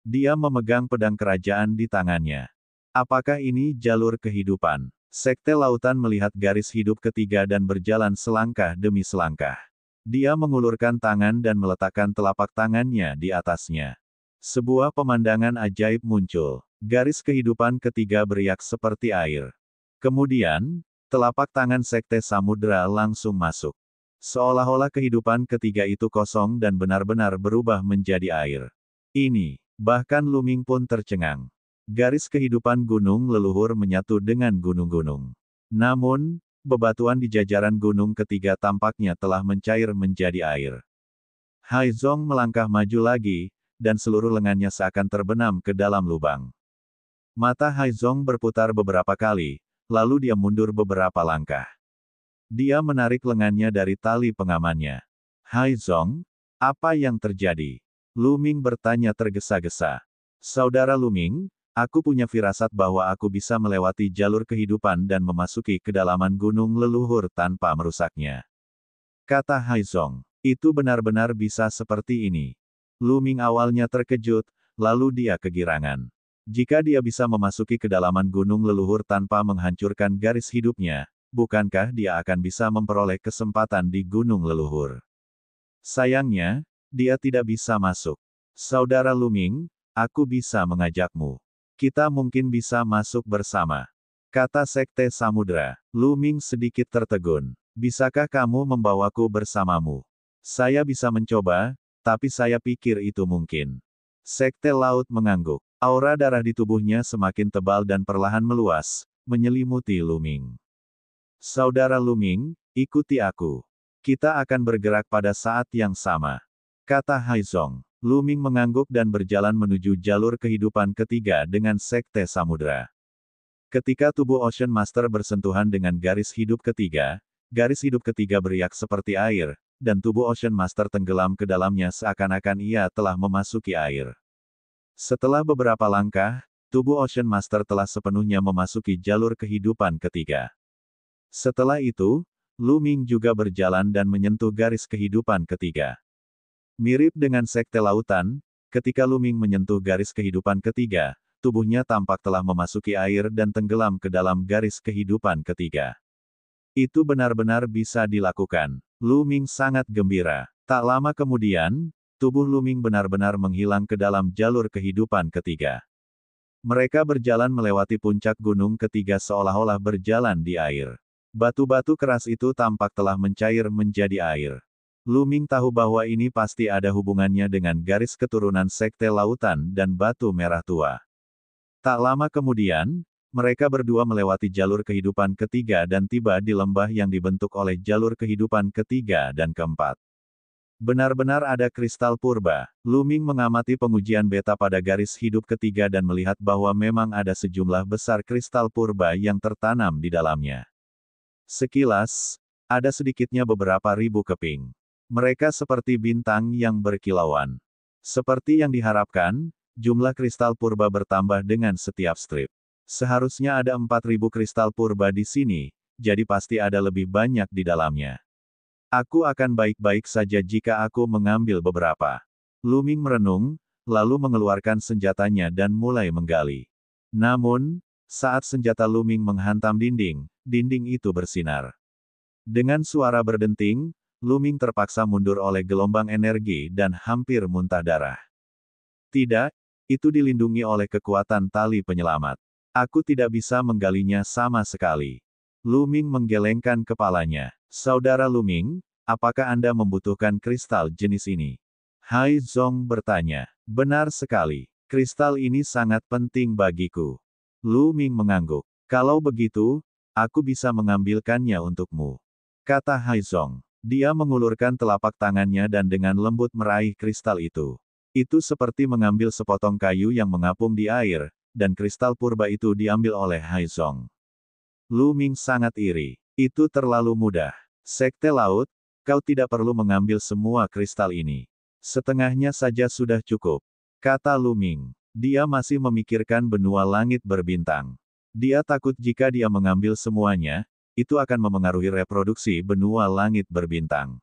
Dia memegang pedang kerajaan di tangannya. Apakah ini jalur kehidupan? Sekte Lautan melihat garis hidup ketiga dan berjalan selangkah demi selangkah. Dia mengulurkan tangan dan meletakkan telapak tangannya di atasnya. Sebuah pemandangan ajaib muncul. Garis kehidupan ketiga beriak seperti air. Kemudian, telapak tangan Sekte Samudra langsung masuk. Seolah-olah kehidupan ketiga itu kosong dan benar-benar berubah menjadi air. Ini, bahkan Luming pun tercengang. Garis kehidupan gunung leluhur menyatu dengan gunung-gunung. Namun, bebatuan di jajaran gunung ketiga tampaknya telah mencair menjadi air. Haizong melangkah maju lagi, dan seluruh lengannya seakan terbenam ke dalam lubang. Mata Haizong berputar beberapa kali, lalu dia mundur beberapa langkah. Dia menarik lengannya dari tali pengamannya. Haizong, apa yang terjadi? Luming bertanya tergesa-gesa. Saudara Luming, aku punya firasat bahwa aku bisa melewati jalur kehidupan dan memasuki kedalaman gunung leluhur tanpa merusaknya. Kata Haizong, itu benar-benar bisa seperti ini. Luming awalnya terkejut, lalu dia kegirangan. Jika dia bisa memasuki kedalaman gunung leluhur tanpa menghancurkan garis hidupnya, bukankah dia akan bisa memperoleh kesempatan di gunung leluhur? Sayangnya, dia tidak bisa masuk. Saudara Luming, aku bisa mengajakmu. Kita mungkin bisa masuk bersama, kata Sekte Samudra. Luming sedikit tertegun. Bisakah kamu membawaku bersamamu? Saya bisa mencoba, tapi saya pikir itu mungkin. Sekte Laut mengangguk. Aura darah di tubuhnya semakin tebal dan perlahan meluas, menyelimuti Luming. Saudara Luming, ikuti aku. Kita akan bergerak pada saat yang sama, kata Haizong. Luming mengangguk dan berjalan menuju jalur kehidupan ketiga dengan Sekte Samudra. Ketika tubuh Ocean Master bersentuhan dengan garis hidup ketiga beriak seperti air, dan tubuh Ocean Master tenggelam ke dalamnya seakan-akan ia telah memasuki air. Setelah beberapa langkah, tubuh Ocean Master telah sepenuhnya memasuki jalur kehidupan ketiga. Setelah itu, Luming juga berjalan dan menyentuh garis kehidupan ketiga. Mirip dengan Sekte Lautan, ketika Luming menyentuh garis kehidupan ketiga, tubuhnya tampak telah memasuki air dan tenggelam ke dalam garis kehidupan ketiga. Itu benar-benar bisa dilakukan. Luming sangat gembira. Tak lama kemudian, tubuh Luming benar-benar menghilang ke dalam jalur kehidupan ketiga. Mereka berjalan melewati puncak gunung ketiga seolah-olah berjalan di air. Batu-batu keras itu tampak telah mencair menjadi air. Luming tahu bahwa ini pasti ada hubungannya dengan garis keturunan Sekte Lautan dan Batu Merah Tua. Tak lama kemudian, mereka berdua melewati jalur kehidupan ketiga dan tiba di lembah yang dibentuk oleh jalur kehidupan ketiga dan keempat. Benar-benar ada kristal purba. Lu Ming mengamati pengujian beta pada garis hidup ketiga dan melihat bahwa memang ada sejumlah besar kristal purba yang tertanam di dalamnya. Sekilas, ada sedikitnya beberapa ribu keping. Mereka seperti bintang yang berkilauan. Seperti yang diharapkan, jumlah kristal purba bertambah dengan setiap strip. Seharusnya ada 4.000 kristal purba di sini, jadi pasti ada lebih banyak di dalamnya. Aku akan baik-baik saja jika aku mengambil beberapa. Lu Ming merenung, lalu mengeluarkan senjatanya dan mulai menggali. Namun, saat senjata Lu Ming menghantam dinding, dinding itu bersinar. Dengan suara berdenting, Lu Ming terpaksa mundur oleh gelombang energi dan hampir muntah darah. Tidak, itu dilindungi oleh kekuatan tali penyelamat. Aku tidak bisa menggalinya sama sekali. Lu Ming menggelengkan kepalanya. Saudara Lu Ming, apakah Anda membutuhkan kristal jenis ini? Hai Zong bertanya. Benar sekali. Kristal ini sangat penting bagiku. Lu Ming mengangguk. Kalau begitu, aku bisa mengambilkannya untukmu. Kata Hai Zong. Dia mengulurkan telapak tangannya dan dengan lembut meraih kristal itu. Itu seperti mengambil sepotong kayu yang mengapung di air, dan kristal purba itu diambil oleh Hai Zong. Lu Ming sangat iri. Itu terlalu mudah. Sekte Laut, kau tidak perlu mengambil semua kristal ini. Setengahnya saja sudah cukup. Kata Lu Ming. Dia masih memikirkan benua langit berbintang. Dia takut jika dia mengambil semuanya, itu akan memengaruhi reproduksi benua langit berbintang.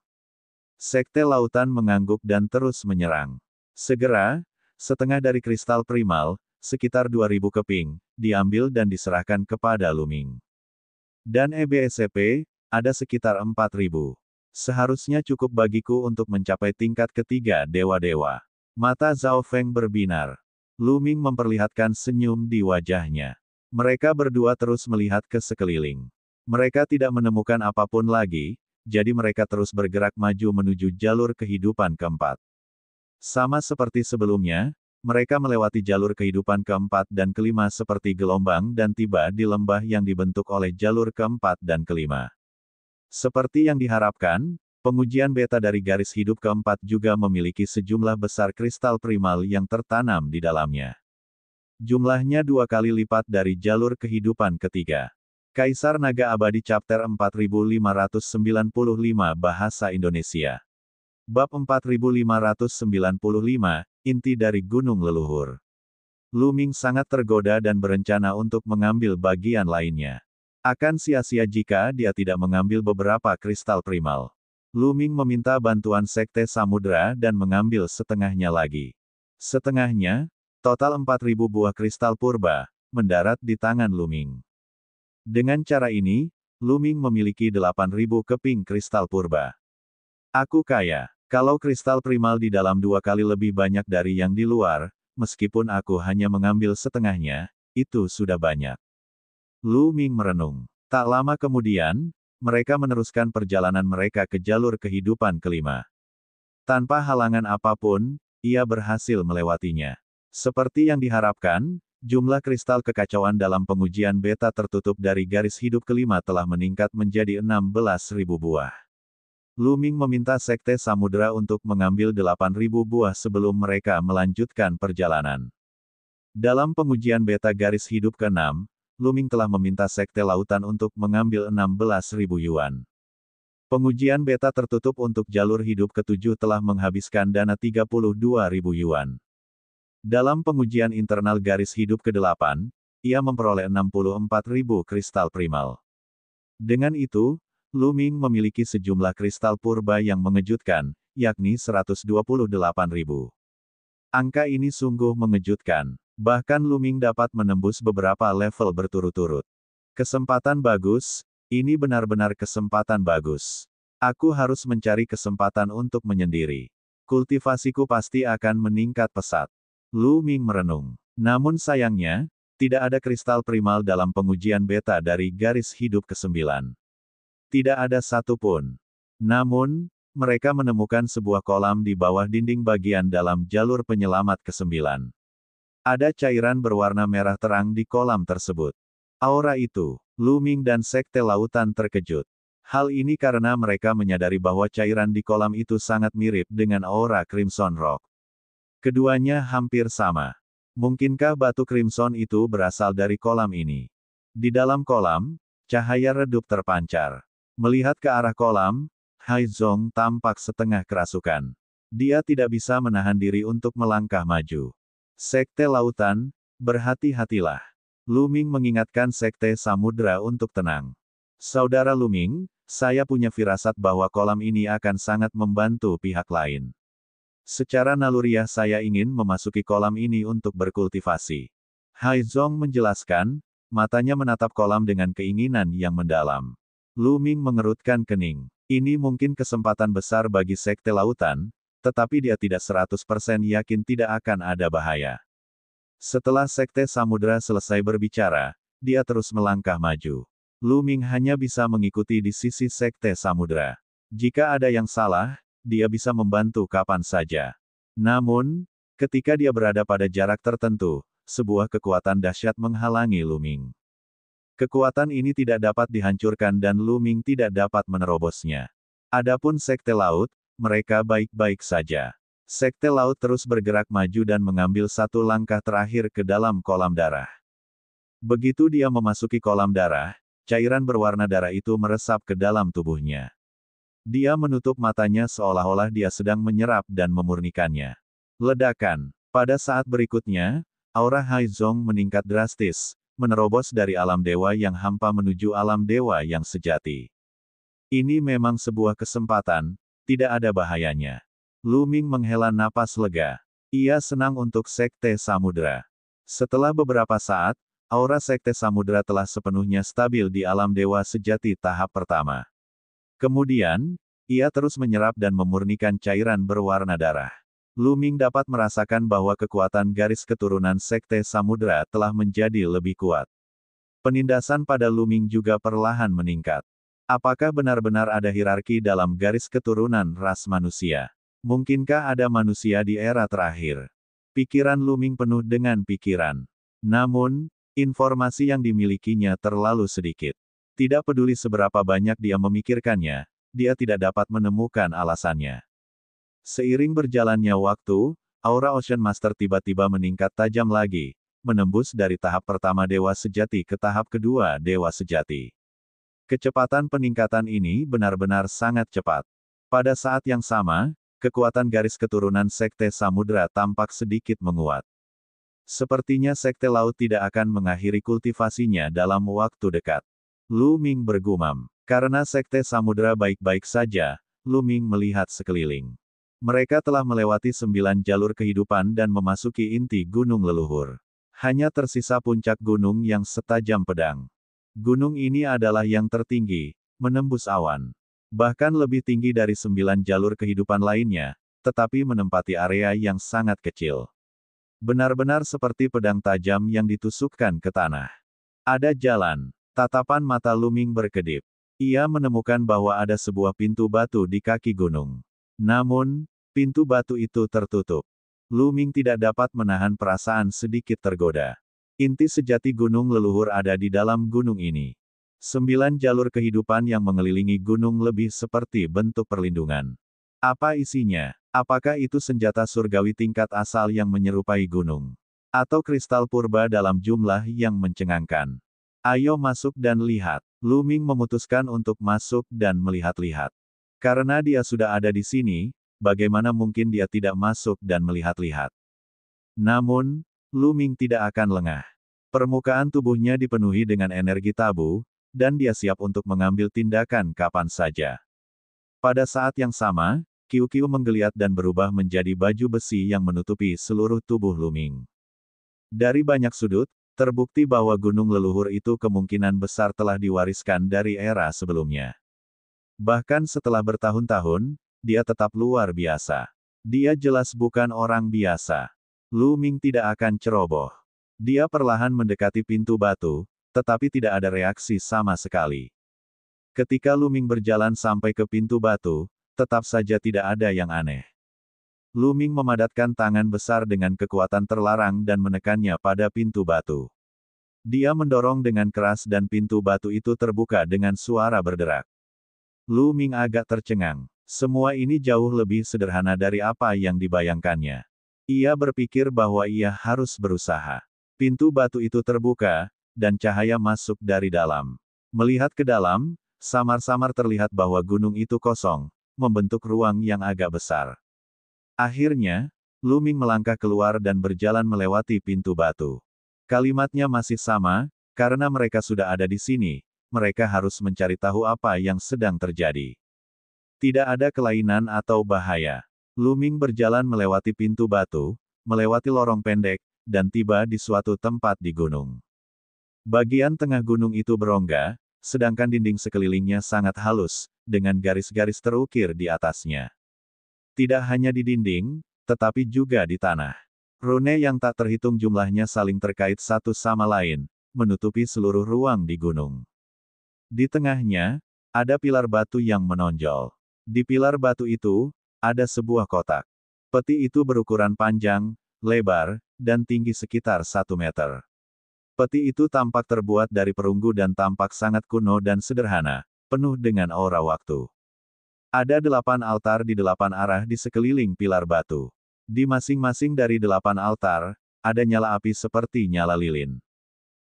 Sekte Lautan mengangguk dan terus menyerang. Segera, setengah dari kristal primal, sekitar 2.000 keping, diambil dan diserahkan kepada Lu Ming. Dan EBSCP, ada sekitar 4.000. Seharusnya cukup bagiku untuk mencapai tingkat ketiga dewa-dewa. Mata Zhao Feng berbinar. Lu Ming memperlihatkan senyum di wajahnya. Mereka berdua terus melihat ke sekeliling. Mereka tidak menemukan apapun lagi, jadi mereka terus bergerak maju menuju jalur kehidupan keempat. Sama seperti sebelumnya, mereka melewati jalur kehidupan keempat dan kelima seperti gelombang dan tiba di lembah yang dibentuk oleh jalur keempat dan kelima. Seperti yang diharapkan, pengujian beta dari garis hidup keempat juga memiliki sejumlah besar kristal primal yang tertanam di dalamnya. Jumlahnya 2 kali lipat dari jalur kehidupan ketiga. Kaisar Naga Abadi Chapter 4595 Bahasa Indonesia. Bab 4595, Inti dari Gunung Leluhur. Lu Ming sangat tergoda dan berencana untuk mengambil bagian lainnya. Akan sia-sia jika dia tidak mengambil beberapa kristal primal. Lu Ming meminta bantuan Sekte Samudra dan mengambil setengahnya lagi. Setengahnya, total 4.000 buah kristal purba, mendarat di tangan Lu Ming. Dengan cara ini, Lu Ming memiliki 8.000 keping kristal purba. Aku kaya. Kalau kristal primal di dalam 2 kali lebih banyak dari yang di luar, meskipun aku hanya mengambil setengahnya, itu sudah banyak. Lu Ming merenung. Tak lama kemudian, mereka meneruskan perjalanan mereka ke jalur kehidupan kelima. Tanpa halangan apapun, ia berhasil melewatinya. Seperti yang diharapkan, jumlah kristal kekacauan dalam pengujian beta tertutup dari garis hidup kelima telah meningkat menjadi 16.000 buah. Lu Ming meminta Sekte Samudra untuk mengambil 8.000 buah sebelum mereka melanjutkan perjalanan. Dalam pengujian beta garis hidup ke-6, Lu Ming telah meminta Sekte Lautan untuk mengambil 16.000 yuan. Pengujian beta tertutup untuk jalur hidup ke-7 telah menghabiskan dana 32.000 yuan. Dalam pengujian internal garis hidup ke-8, ia memperoleh 64.000 kristal primal. Dengan itu, Lu Ming memiliki sejumlah kristal purba yang mengejutkan, yakni 128.000. Angka ini sungguh mengejutkan. Bahkan Lu Ming dapat menembus beberapa level berturut-turut. Kesempatan bagus, ini benar-benar kesempatan bagus. Aku harus mencari kesempatan untuk menyendiri. Kultivasiku pasti akan meningkat pesat. Lu Ming merenung. Namun sayangnya, tidak ada kristal primal dalam pengujian beta dari garis hidup ke-9. Tidak ada satupun. Namun, mereka menemukan sebuah kolam di bawah dinding bagian dalam jalur penyelamat ke-9. Ada cairan berwarna merah terang di kolam tersebut. Aura itu, Lu Ming dan Sekte Lautan terkejut. Hal ini karena mereka menyadari bahwa cairan di kolam itu sangat mirip dengan aura Crimson Rock. Keduanya hampir sama. Mungkinkah batu Crimson itu berasal dari kolam ini? Di dalam kolam, cahaya redup terpancar. Melihat ke arah kolam, Haizong tampak setengah kerasukan. Dia tidak bisa menahan diri untuk melangkah maju. Sekte Lautan, berhati-hatilah. Luming mengingatkan Sekte Samudra untuk tenang. Saudara Luming, saya punya firasat bahwa kolam ini akan sangat membantu pihak lain. Secara naluriah saya ingin memasuki kolam ini untuk berkultivasi. Haizong menjelaskan, matanya menatap kolam dengan keinginan yang mendalam. Luming mengerutkan kening. Ini mungkin kesempatan besar bagi Sekte Lautan, tetapi dia tidak 100% yakin tidak akan ada bahaya. Setelah Sekte Samudra selesai berbicara, dia terus melangkah maju. Luming hanya bisa mengikuti di sisi Sekte Samudra. Jika ada yang salah, dia bisa membantu kapan saja. Namun, ketika dia berada pada jarak tertentu, sebuah kekuatan dahsyat menghalangi Luming. Kekuatan ini tidak dapat dihancurkan dan Luming tidak dapat menerobosnya. Adapun Sekte Laut, mereka baik-baik saja. Sekte Laut terus bergerak maju dan mengambil satu langkah terakhir ke dalam kolam darah. Begitu dia memasuki kolam darah, cairan berwarna darah itu meresap ke dalam tubuhnya. Dia menutup matanya seolah-olah dia sedang menyerap dan memurnikannya. Ledakan. Pada saat berikutnya, aura Haizong meningkat drastis, menerobos dari alam dewa yang hampa menuju alam dewa yang sejati. Ini memang sebuah kesempatan, tidak ada bahayanya. Luming menghela napas lega. Ia senang untuk Sekte Samudra. Setelah beberapa saat, aura Sekte Samudra telah sepenuhnya stabil di alam dewa sejati tahap pertama. Kemudian, ia terus menyerap dan memurnikan cairan berwarna darah. Luming dapat merasakan bahwa kekuatan garis keturunan Sekte Samudra telah menjadi lebih kuat. Penindasan pada Luming juga perlahan meningkat. Apakah benar-benar ada hierarki dalam garis keturunan ras manusia? Mungkinkah ada manusia di era terakhir? Pikiran Luming penuh dengan pikiran. Namun, informasi yang dimilikinya terlalu sedikit. Tidak peduli seberapa banyak dia memikirkannya, dia tidak dapat menemukan alasannya. Seiring berjalannya waktu, aura Ocean Master tiba-tiba meningkat tajam lagi, menembus dari tahap pertama Dewa Sejati ke tahap kedua Dewa Sejati. Kecepatan peningkatan ini benar-benar sangat cepat. Pada saat yang sama, kekuatan garis keturunan Sekte Samudra tampak sedikit menguat. Sepertinya Sekte Laut tidak akan mengakhiri kultivasinya dalam waktu dekat. Luming bergumam. Karena Sekte Samudra baik-baik saja, Luming melihat sekeliling. Mereka telah melewati 9 jalur kehidupan dan memasuki inti gunung leluhur. Hanya tersisa puncak gunung yang setajam pedang. Gunung ini adalah yang tertinggi, menembus awan. Bahkan lebih tinggi dari 9 jalur kehidupan lainnya, tetapi menempati area yang sangat kecil. Benar-benar seperti pedang tajam yang ditusukkan ke tanah. Ada jalan. Tatapan mata Luming berkedip. Ia menemukan bahwa ada sebuah pintu batu di kaki gunung. Namun, pintu batu itu tertutup. Luming tidak dapat menahan perasaan sedikit tergoda. Inti sejati gunung leluhur ada di dalam gunung ini. 9 jalur kehidupan yang mengelilingi gunung lebih seperti bentuk perlindungan. Apa isinya? Apakah itu senjata surgawi tingkat asal yang menyerupai gunung? Atau kristal purba dalam jumlah yang mencengangkan? Ayo masuk dan lihat. Luming memutuskan untuk masuk dan melihat-lihat. Karena dia sudah ada di sini, bagaimana mungkin dia tidak masuk dan melihat-lihat? Namun, Luming tidak akan lengah. Permukaan tubuhnya dipenuhi dengan energi tabu, dan dia siap untuk mengambil tindakan kapan saja. Pada saat yang sama, Kiu-Kiu menggeliat dan berubah menjadi baju besi yang menutupi seluruh tubuh Luming. Dari banyak sudut, terbukti bahwa gunung leluhur itu kemungkinan besar telah diwariskan dari era sebelumnya. Bahkan setelah bertahun-tahun, dia tetap luar biasa. Dia jelas bukan orang biasa. Luming tidak akan ceroboh. Dia perlahan mendekati pintu batu, tetapi tidak ada reaksi sama sekali. Ketika Luming berjalan sampai ke pintu batu, tetap saja tidak ada yang aneh. Luming memadatkan tangan besar dengan kekuatan terlarang dan menekannya pada pintu batu. Dia mendorong dengan keras dan pintu batu itu terbuka dengan suara berderak. Lu Ming agak tercengang. Semua ini jauh lebih sederhana dari apa yang dibayangkannya. Ia berpikir bahwa ia harus berusaha. Pintu batu itu terbuka, dan cahaya masuk dari dalam. Melihat ke dalam, samar-samar terlihat bahwa gunung itu kosong, membentuk ruang yang agak besar. Akhirnya, Lu Ming melangkah keluar dan berjalan melewati pintu batu. Kalimatnya masih sama, karena mereka sudah ada di sini, mereka harus mencari tahu apa yang sedang terjadi. Tidak ada kelainan atau bahaya. Lu Ming berjalan melewati pintu batu, melewati lorong pendek, dan tiba di suatu tempat di gunung. Bagian tengah gunung itu berongga, sedangkan dinding sekelilingnya sangat halus, dengan garis-garis terukir di atasnya. Tidak hanya di dinding, tetapi juga di tanah. Rune yang tak terhitung jumlahnya saling terkait satu sama lain, menutupi seluruh ruang di gunung. Di tengahnya, ada pilar batu yang menonjol. Di pilar batu itu, ada sebuah kotak. Peti itu berukuran panjang, lebar, dan tinggi sekitar 1 meter. Peti itu tampak terbuat dari perunggu dan tampak sangat kuno dan sederhana, penuh dengan aura waktu. Ada 8 altar di 8 arah di sekeliling pilar batu. Di masing-masing dari 8 altar, ada nyala api seperti nyala lilin.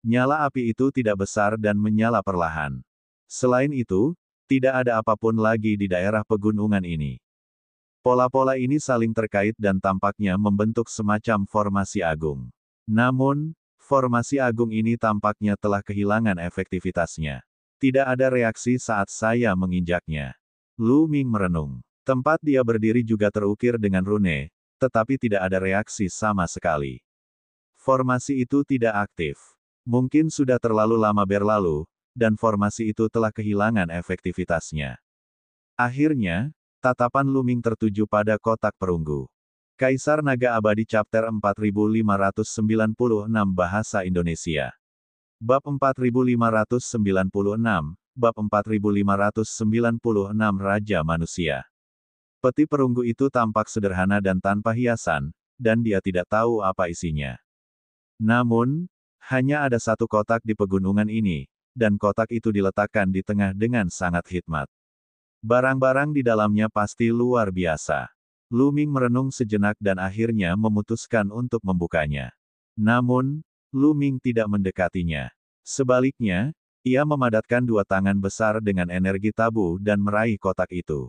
Nyala api itu tidak besar dan menyala perlahan. Selain itu, tidak ada apapun lagi di daerah pegunungan ini. Pola-pola ini saling terkait dan tampaknya membentuk semacam formasi agung. Namun, formasi agung ini tampaknya telah kehilangan efektivitasnya. Tidak ada reaksi saat saya menginjaknya. Lu Ming merenung. Tempat dia berdiri juga terukir dengan rune, tetapi tidak ada reaksi sama sekali. Formasi itu tidak aktif. Mungkin sudah terlalu lama berlalu, dan formasi itu telah kehilangan efektivitasnya. Akhirnya, tatapan Lu Ming tertuju pada kotak perunggu. Kaisar Naga Abadi Chapter 4596 Bahasa Indonesia. Bab 4596, Bab 4596 Raja Manusia. Peti perunggu itu tampak sederhana dan tanpa hiasan, dan dia tidak tahu apa isinya. Namun, hanya ada satu kotak di pegunungan ini, dan kotak itu diletakkan di tengah dengan sangat hikmat. Barang-barang di dalamnya pasti luar biasa. Lu Ming merenung sejenak dan akhirnya memutuskan untuk membukanya. Namun, Lu Ming tidak mendekatinya. Sebaliknya, ia memadatkan 2 tangan besar dengan energi tabu dan meraih kotak itu.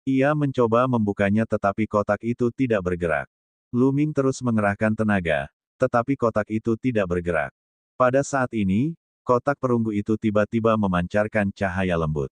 Ia mencoba membukanya tetapi kotak itu tidak bergerak. Lu Ming terus mengerahkan tenaga, tetapi kotak itu tidak bergerak. Pada saat ini, kotak perunggu itu tiba-tiba memancarkan cahaya lembut.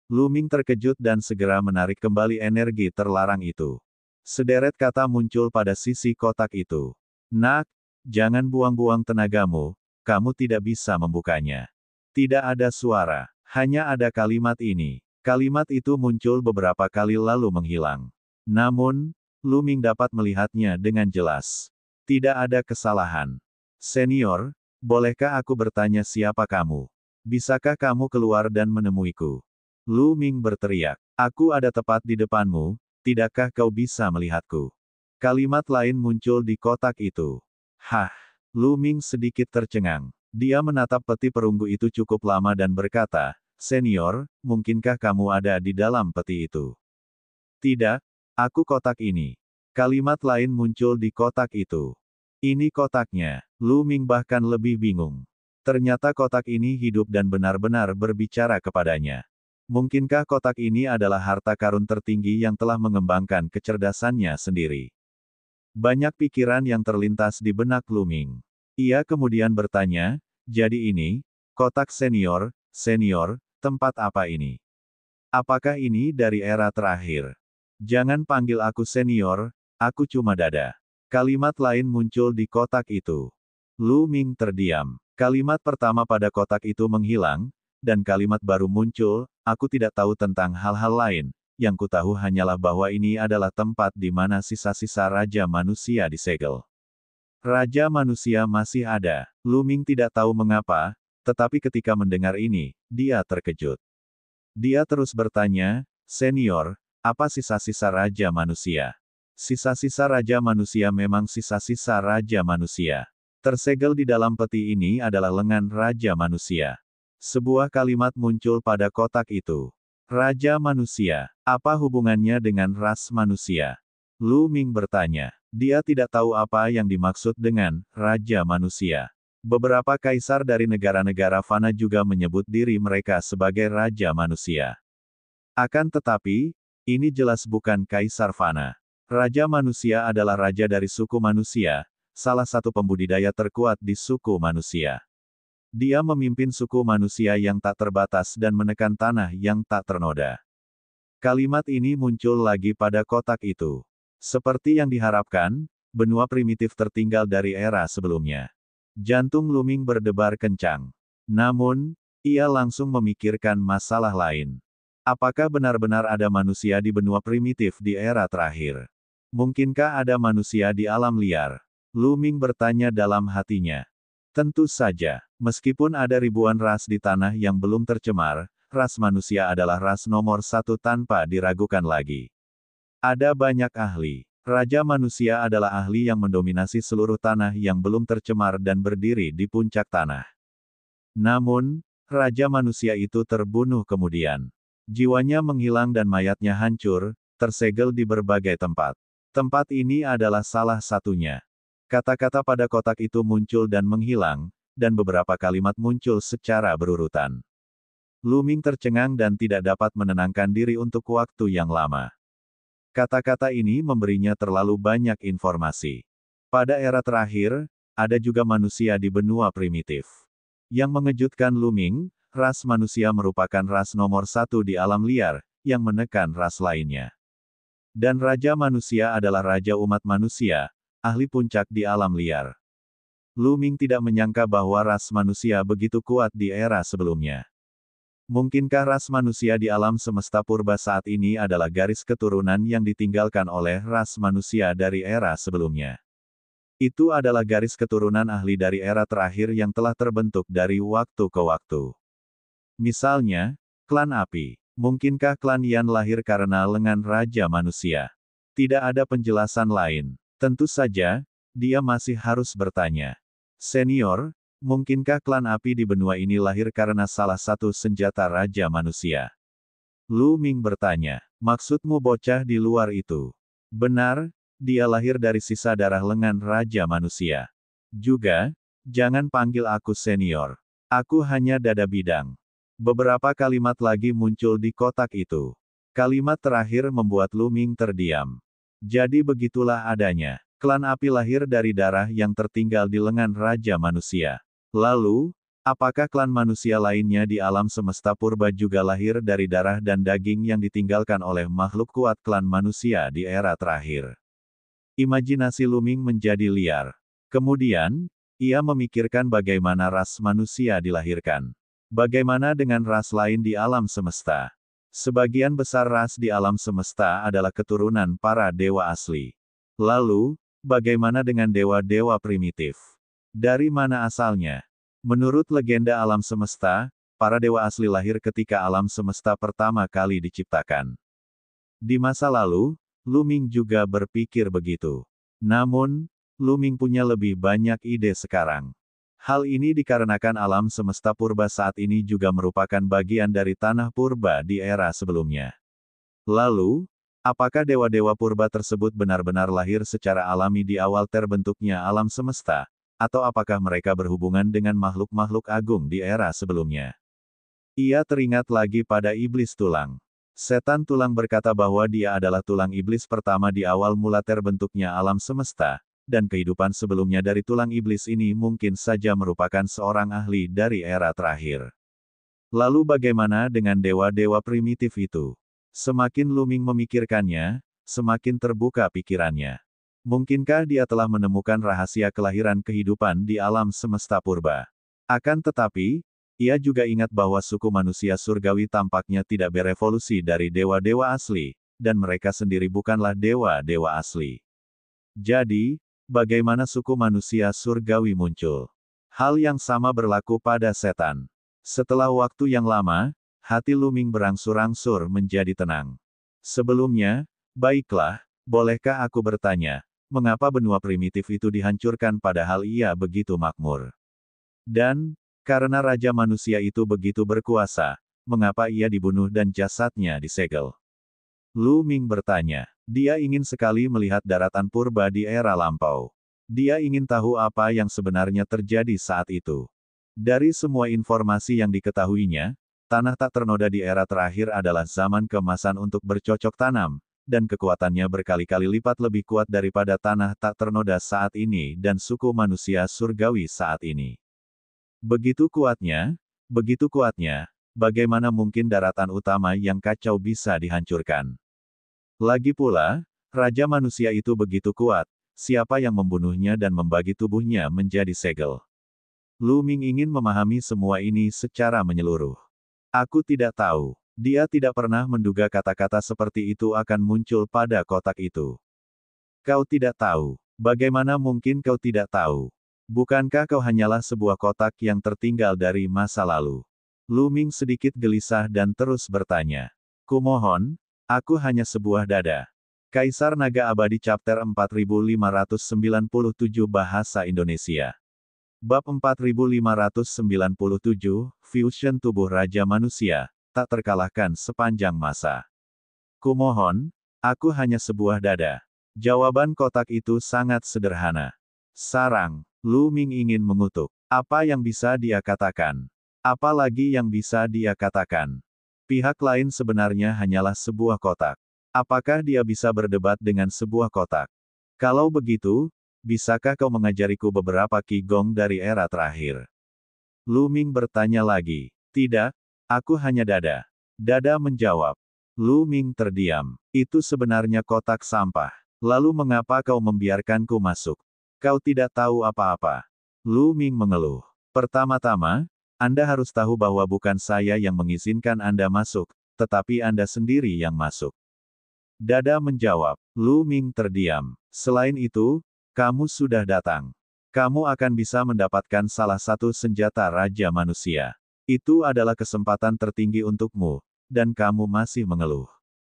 Lu Ming terkejut dan segera menarik kembali energi terlarang itu. Sederet kata muncul pada sisi kotak itu. Nak, jangan buang-buang tenagamu, kamu tidak bisa membukanya. Tidak ada suara, hanya ada kalimat ini. Kalimat itu muncul beberapa kali lalu menghilang. Namun, Lu Ming dapat melihatnya dengan jelas. Tidak ada kesalahan. Senior, bolehkah aku bertanya siapa kamu? Bisakah kamu keluar dan menemuiku? Lu Ming berteriak. Aku ada tepat di depanmu, tidakkah kau bisa melihatku? Kalimat lain muncul di kotak itu. Hah! Lu Ming sedikit tercengang. Dia menatap peti perunggu itu cukup lama dan berkata, Senior, mungkinkah kamu ada di dalam peti itu? Tidak, aku kotak ini. Kalimat lain muncul di kotak itu. Ini kotaknya. Lu Ming bahkan lebih bingung. Ternyata kotak ini hidup dan benar-benar berbicara kepadanya. Mungkinkah kotak ini adalah harta karun tertinggi yang telah mengembangkan kecerdasannya sendiri? Banyak pikiran yang terlintas di benak Lu Ming. Ia kemudian bertanya, jadi ini, kotak senior, tempat apa ini? Apakah ini dari era terakhir? Jangan panggil aku senior, aku cuma Dada. Kalimat lain muncul di kotak itu. Lu Ming terdiam. Kalimat pertama pada kotak itu menghilang, dan kalimat baru muncul, aku tidak tahu tentang hal-hal lain, yang kutahu hanyalah bahwa ini adalah tempat di mana sisa-sisa Raja Manusia disegel. Raja Manusia masih ada. Lu Ming tidak tahu mengapa, tetapi ketika mendengar ini, dia terkejut. Dia terus bertanya, Senior, apa sisa-sisa Raja Manusia? Sisa-sisa Raja Manusia memang sisa-sisa Raja Manusia. Tersegel di dalam peti ini adalah lengan Raja Manusia. Sebuah kalimat muncul pada kotak itu. Raja manusia, apa hubungannya dengan ras manusia? Lu Ming bertanya. Dia tidak tahu apa yang dimaksud dengan Raja Manusia. Beberapa kaisar dari negara-negara fana juga menyebut diri mereka sebagai Raja Manusia. Akan tetapi, ini jelas bukan kaisar fana. Raja Manusia adalah raja dari suku manusia, salah satu pembudidaya terkuat di suku manusia. Dia memimpin suku manusia yang tak terbatas dan menekan tanah yang tak ternoda. Kalimat ini muncul lagi pada kotak itu. Seperti yang diharapkan, benua primitif tertinggal dari era sebelumnya. Jantung Lu Ming berdebar kencang. Namun, ia langsung memikirkan masalah lain. Apakah benar-benar ada manusia di benua primitif di era terakhir? Mungkinkah ada manusia di alam liar? Lu Ming bertanya dalam hatinya. Tentu saja, meskipun ada ribuan ras di tanah yang belum tercemar, ras manusia adalah ras nomor satu tanpa diragukan lagi. Ada banyak ahli. Raja manusia adalah ahli yang mendominasi seluruh tanah yang belum tercemar dan berdiri di puncak tanah. Namun, raja manusia itu terbunuh kemudian. Jiwanya menghilang dan mayatnya hancur, tersegel di berbagai tempat. Tempat ini adalah salah satunya. Kata-kata pada kotak itu muncul dan menghilang, dan beberapa kalimat muncul secara berurutan. Lu Ming tercengang dan tidak dapat menenangkan diri untuk waktu yang lama. Kata-kata ini memberinya terlalu banyak informasi. Pada era terakhir, ada juga manusia di benua primitif. Yang mengejutkan Lu Ming, ras manusia merupakan ras nomor satu di alam liar, yang menekan ras lainnya. Dan Raja Manusia adalah Raja umat manusia, ahli puncak di alam liar. Lu Ming tidak menyangka bahwa ras manusia begitu kuat di era sebelumnya. Mungkinkah ras manusia di alam semesta purba saat ini adalah garis keturunan yang ditinggalkan oleh ras manusia dari era sebelumnya? Itu adalah garis keturunan ahli dari era terakhir yang telah terbentuk dari waktu ke waktu. Misalnya, klan api. Mungkinkah klan Yan lahir karena lengan Raja Manusia? Tidak ada penjelasan lain. Tentu saja, dia masih harus bertanya. Senior, mungkinkah klan api di benua ini lahir karena salah satu senjata Raja Manusia? Lu Ming bertanya, maksudmu bocah di luar itu? Benar, dia lahir dari sisa darah lengan Raja Manusia. Juga, jangan panggil aku senior. Aku hanya dada bidang. Beberapa kalimat lagi muncul di kotak itu. Kalimat terakhir membuat Lu Ming terdiam. Jadi begitulah adanya. Klan api lahir dari darah yang tertinggal di lengan Raja Manusia. Lalu, apakah klan manusia lainnya di alam semesta purba juga lahir dari darah dan daging yang ditinggalkan oleh makhluk kuat klan manusia di era terakhir? Imajinasi Lu Ming menjadi liar. Kemudian, ia memikirkan bagaimana ras manusia dilahirkan. Bagaimana dengan ras lain di alam semesta? Sebagian besar ras di alam semesta adalah keturunan para dewa asli. Lalu, bagaimana dengan dewa-dewa primitif? Dari mana asalnya? Menurut legenda alam semesta, para dewa asli lahir ketika alam semesta pertama kali diciptakan. Di masa lalu, Lu Ming juga berpikir begitu. Namun, Lu Ming punya lebih banyak ide sekarang. Hal ini dikarenakan alam semesta purba saat ini juga merupakan bagian dari tanah purba di era sebelumnya. Lalu, apakah dewa-dewa purba tersebut benar-benar lahir secara alami di awal terbentuknya alam semesta, atau apakah mereka berhubungan dengan makhluk-makhluk agung di era sebelumnya? Ia teringat lagi pada iblis tulang. Setan tulang berkata bahwa dia adalah tulang iblis pertama di awal mula terbentuknya alam semesta, dan kehidupan sebelumnya dari tulang iblis ini mungkin saja merupakan seorang ahli dari era terakhir. Lalu bagaimana dengan dewa-dewa primitif itu? Semakin Lu Ming memikirkannya, semakin terbuka pikirannya. Mungkinkah dia telah menemukan rahasia kelahiran kehidupan di alam semesta purba? Akan tetapi, ia juga ingat bahwa suku manusia surgawi tampaknya tidak berevolusi dari dewa-dewa asli, dan mereka sendiri bukanlah dewa-dewa asli. Jadi, bagaimana suku manusia surgawi muncul? Hal yang sama berlaku pada setan. Setelah waktu yang lama, hati Lu Ming berangsur-angsur menjadi tenang. Sebelumnya, baiklah, bolehkah aku bertanya, mengapa benua primitif itu dihancurkan padahal ia begitu makmur? Dan, karena Raja Manusia itu begitu berkuasa, mengapa ia dibunuh dan jasadnya disegel? Lu Ming bertanya. Dia ingin sekali melihat daratan purba di era lampau. Dia ingin tahu apa yang sebenarnya terjadi saat itu. Dari semua informasi yang diketahuinya, tanah tak ternoda di era terakhir adalah zaman keemasan untuk bercocok tanam, dan kekuatannya berkali-kali lipat lebih kuat daripada tanah tak ternoda saat ini dan suku manusia surgawi saat ini. Begitu kuatnya, bagaimana mungkin daratan utama yang kacau bisa dihancurkan? Lagi pula, Raja Manusia itu begitu kuat, siapa yang membunuhnya dan membagi tubuhnya menjadi segel? Lu Ming ingin memahami semua ini secara menyeluruh. Aku tidak tahu. Dia tidak pernah menduga kata-kata seperti itu akan muncul pada kotak itu. Kau tidak tahu. Bagaimana mungkin kau tidak tahu? Bukankah kau hanyalah sebuah kotak yang tertinggal dari masa lalu? Lu Ming sedikit gelisah dan terus bertanya. Kumohon, aku hanya sebuah dada. Kaisar Naga Abadi Chapter 4597 Bahasa Indonesia. Bab 4597, Fusion Tubuh Raja Manusia, tak terkalahkan sepanjang masa. Kumohon, aku hanya sebuah dada. Jawaban kotak itu sangat sederhana. Sarang, Lu Ming ingin mengutuk. Apa yang bisa dia katakan? Apa lagi yang bisa dia katakan? Pihak lain sebenarnya hanyalah sebuah kotak. Apakah dia bisa berdebat dengan sebuah kotak? Kalau begitu, bisakah kau mengajariku beberapa qigong dari era terakhir? Lu Ming bertanya lagi. Tidak, aku hanya dada. Dada menjawab. Lu Ming terdiam. Itu sebenarnya kotak sampah. Lalu mengapa kau membiarkanku masuk? Kau tidak tahu apa-apa. Lu Ming mengeluh. Pertama-tama, Anda harus tahu bahwa bukan saya yang mengizinkan Anda masuk, tetapi Anda sendiri yang masuk. Dada menjawab. Lu Ming terdiam. Selain itu, kamu sudah datang. Kamu akan bisa mendapatkan salah satu senjata Raja Manusia. Itu adalah kesempatan tertinggi untukmu, dan kamu masih mengeluh.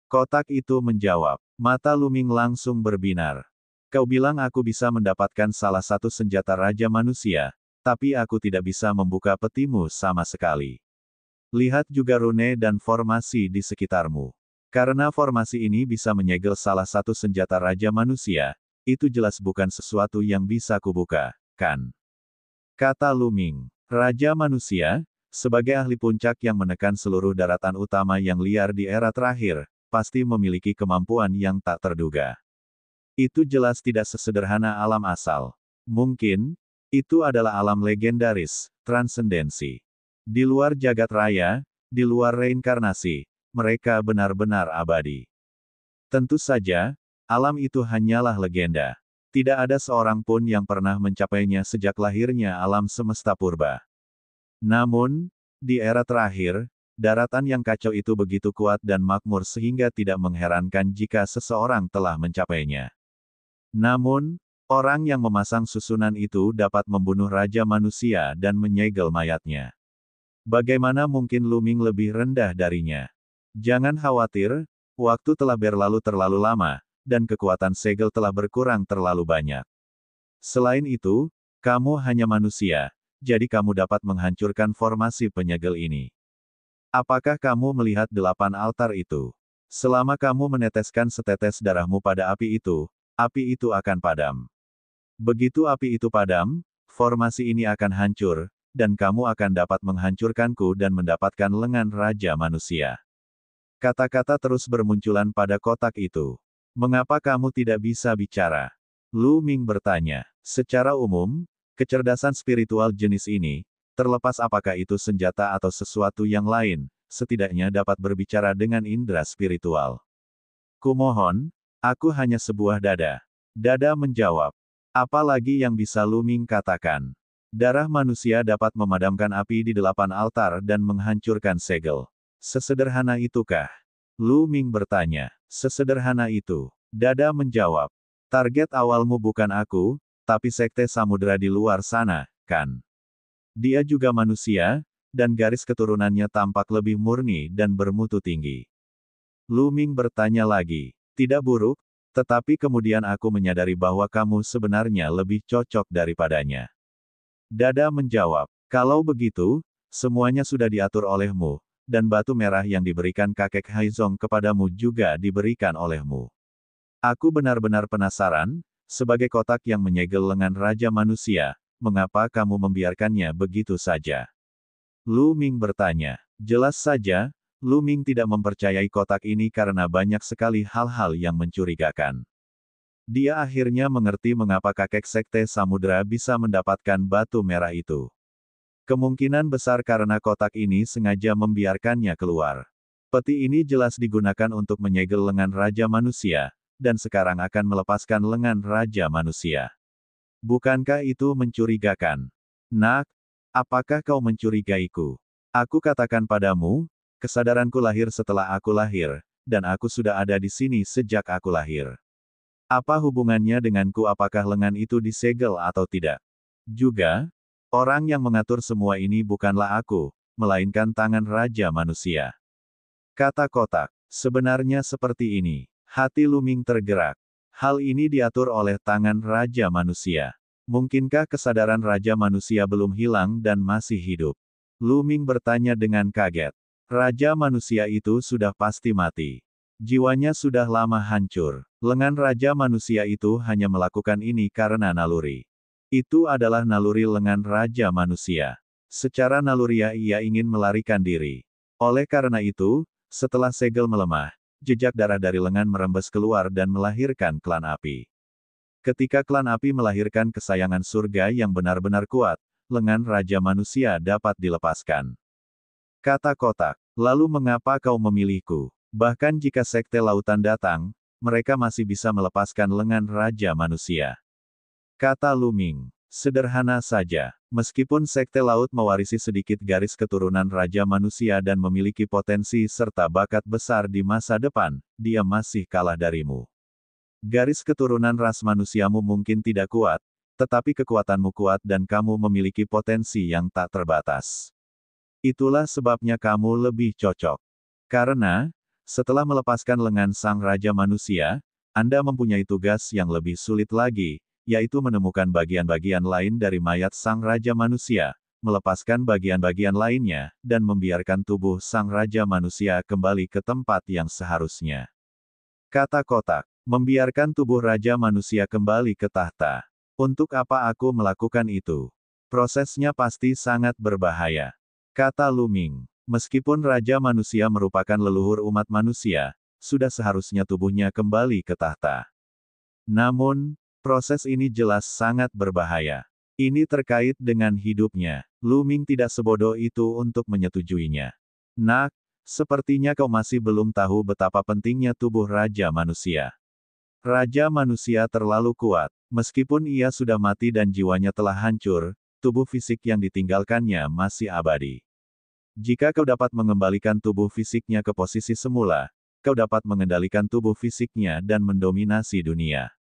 Kotak itu menjawab. Mata Lu Ming langsung berbinar. Kau bilang aku bisa mendapatkan salah satu senjata Raja Manusia, tapi aku tidak bisa membuka petimu sama sekali. Lihat juga rune dan formasi di sekitarmu. Karena formasi ini bisa menyegel salah satu senjata Raja Manusia, itu jelas bukan sesuatu yang bisa kubuka, kan? Kata Lu Ming. Raja Manusia, sebagai ahli puncak yang menekan seluruh daratan utama yang liar di era terakhir, pasti memiliki kemampuan yang tak terduga. Itu jelas tidak sesederhana alam asal. Mungkin, itu adalah alam legendaris, transendensi. Di luar jagat raya, di luar reinkarnasi, mereka benar-benar abadi. Tentu saja, alam itu hanyalah legenda. Tidak ada seorang pun yang pernah mencapainya sejak lahirnya alam semesta purba. Namun, di era terakhir, daratan yang kacau itu begitu kuat dan makmur sehingga tidak mengherankan jika seseorang telah mencapainya. Namun, orang yang memasang susunan itu dapat membunuh Raja Manusia dan menyegel mayatnya. Bagaimana mungkin Lu Ming lebih rendah darinya? Jangan khawatir, waktu telah berlalu terlalu lama, dan kekuatan segel telah berkurang terlalu banyak. Selain itu, kamu hanya manusia, jadi kamu dapat menghancurkan formasi penyegel ini. Apakah kamu melihat 8 altar itu? Selama kamu meneteskan setetes darahmu pada api itu akan padam. Begitu api itu padam, formasi ini akan hancur, dan kamu akan dapat menghancurkanku dan mendapatkan lengan Raja Manusia. Kata-kata terus bermunculan pada kotak itu. Mengapa kamu tidak bisa bicara? Lu Ming bertanya. Secara umum, kecerdasan spiritual jenis ini, terlepas apakah itu senjata atau sesuatu yang lain, setidaknya dapat berbicara dengan indera spiritual. Kumohon, aku hanya sebuah dada. Dada menjawab. Apa lagi yang bisa Lu Ming katakan? Darah manusia dapat memadamkan api di 8 altar dan menghancurkan segel. Sesederhana itukah? Lu Ming bertanya. Sesederhana itu. Dada menjawab. Target awalmu bukan aku, tapi sekte samudera di luar sana, kan? Dia juga manusia, dan garis keturunannya tampak lebih murni dan bermutu tinggi. Lu Ming bertanya lagi. Tidak buruk, tetapi kemudian aku menyadari bahwa kamu sebenarnya lebih cocok daripadanya. Dada menjawab. Kalau begitu, semuanya sudah diatur olehmu, dan batu merah yang diberikan kakek Haizong kepadamu juga diberikan olehmu. Aku benar-benar penasaran, sebagai kotak yang menyegel lengan Raja Manusia, mengapa kamu membiarkannya begitu saja? Lu Ming bertanya. Jelas saja, Lu Ming tidak mempercayai kotak ini karena banyak sekali hal-hal yang mencurigakan. Dia akhirnya mengerti mengapa kakek Sekte Samudra bisa mendapatkan batu merah itu. Kemungkinan besar karena kotak ini sengaja membiarkannya keluar. Peti ini jelas digunakan untuk menyegel lengan Raja Manusia, dan sekarang akan melepaskan lengan Raja Manusia. Bukankah itu mencurigakan? Nak, apakah kau mencurigaiku? Aku katakan padamu, kesadaranku lahir setelah aku lahir, dan aku sudah ada di sini sejak aku lahir. Apa hubungannya denganku apakah lengan itu disegel atau tidak? Juga, orang yang mengatur semua ini bukanlah aku, melainkan tangan Raja Manusia. Kata kotak, sebenarnya seperti ini. Hati Lu Ming tergerak. Hal ini diatur oleh tangan Raja Manusia. Mungkinkah kesadaran Raja Manusia belum hilang dan masih hidup? Lu Ming bertanya dengan kaget. Raja Manusia itu sudah pasti mati. Jiwanya sudah lama hancur. Lengan Raja Manusia itu hanya melakukan ini karena naluri. Itu adalah naluri lengan Raja Manusia. Secara naluriah ia ingin melarikan diri. Oleh karena itu, setelah segel melemah, jejak darah dari lengan merembes keluar dan melahirkan klan api. Ketika klan api melahirkan kesayangan surga yang benar-benar kuat, lengan Raja Manusia dapat dilepaskan. Kata kotak, lalu mengapa kau memilihku? Bahkan jika Sekte Lautan datang, mereka masih bisa melepaskan lengan Raja Manusia. Kata Lu Ming, sederhana saja. Meskipun Sekte Laut mewarisi sedikit garis keturunan Raja Manusia dan memiliki potensi serta bakat besar di masa depan, dia masih kalah darimu. Garis keturunan ras manusiamu mungkin tidak kuat, tetapi kekuatanmu kuat dan kamu memiliki potensi yang tak terbatas. Itulah sebabnya kamu lebih cocok. Karena, setelah melepaskan lengan Sang Raja Manusia, Anda mempunyai tugas yang lebih sulit lagi, yaitu menemukan bagian-bagian lain dari mayat Sang Raja Manusia, melepaskan bagian-bagian lainnya, dan membiarkan tubuh Sang Raja Manusia kembali ke tempat yang seharusnya. Kata kotak, membiarkan tubuh Raja Manusia kembali ke tahta. Untuk apa aku melakukan itu? Prosesnya pasti sangat berbahaya. Kata Lu Ming, meskipun Raja Manusia merupakan leluhur umat manusia, sudah seharusnya tubuhnya kembali ke tahta. Namun, proses ini jelas sangat berbahaya. Ini terkait dengan hidupnya. Lu Ming tidak sebodoh itu untuk menyetujuinya. Nak, sepertinya kau masih belum tahu betapa pentingnya tubuh Raja Manusia. Raja Manusia terlalu kuat. Meskipun ia sudah mati dan jiwanya telah hancur, tubuh fisik yang ditinggalkannya masih abadi. Jika kau dapat mengembalikan tubuh fisiknya ke posisi semula, kau dapat mengendalikan tubuh fisiknya dan mendominasi dunia.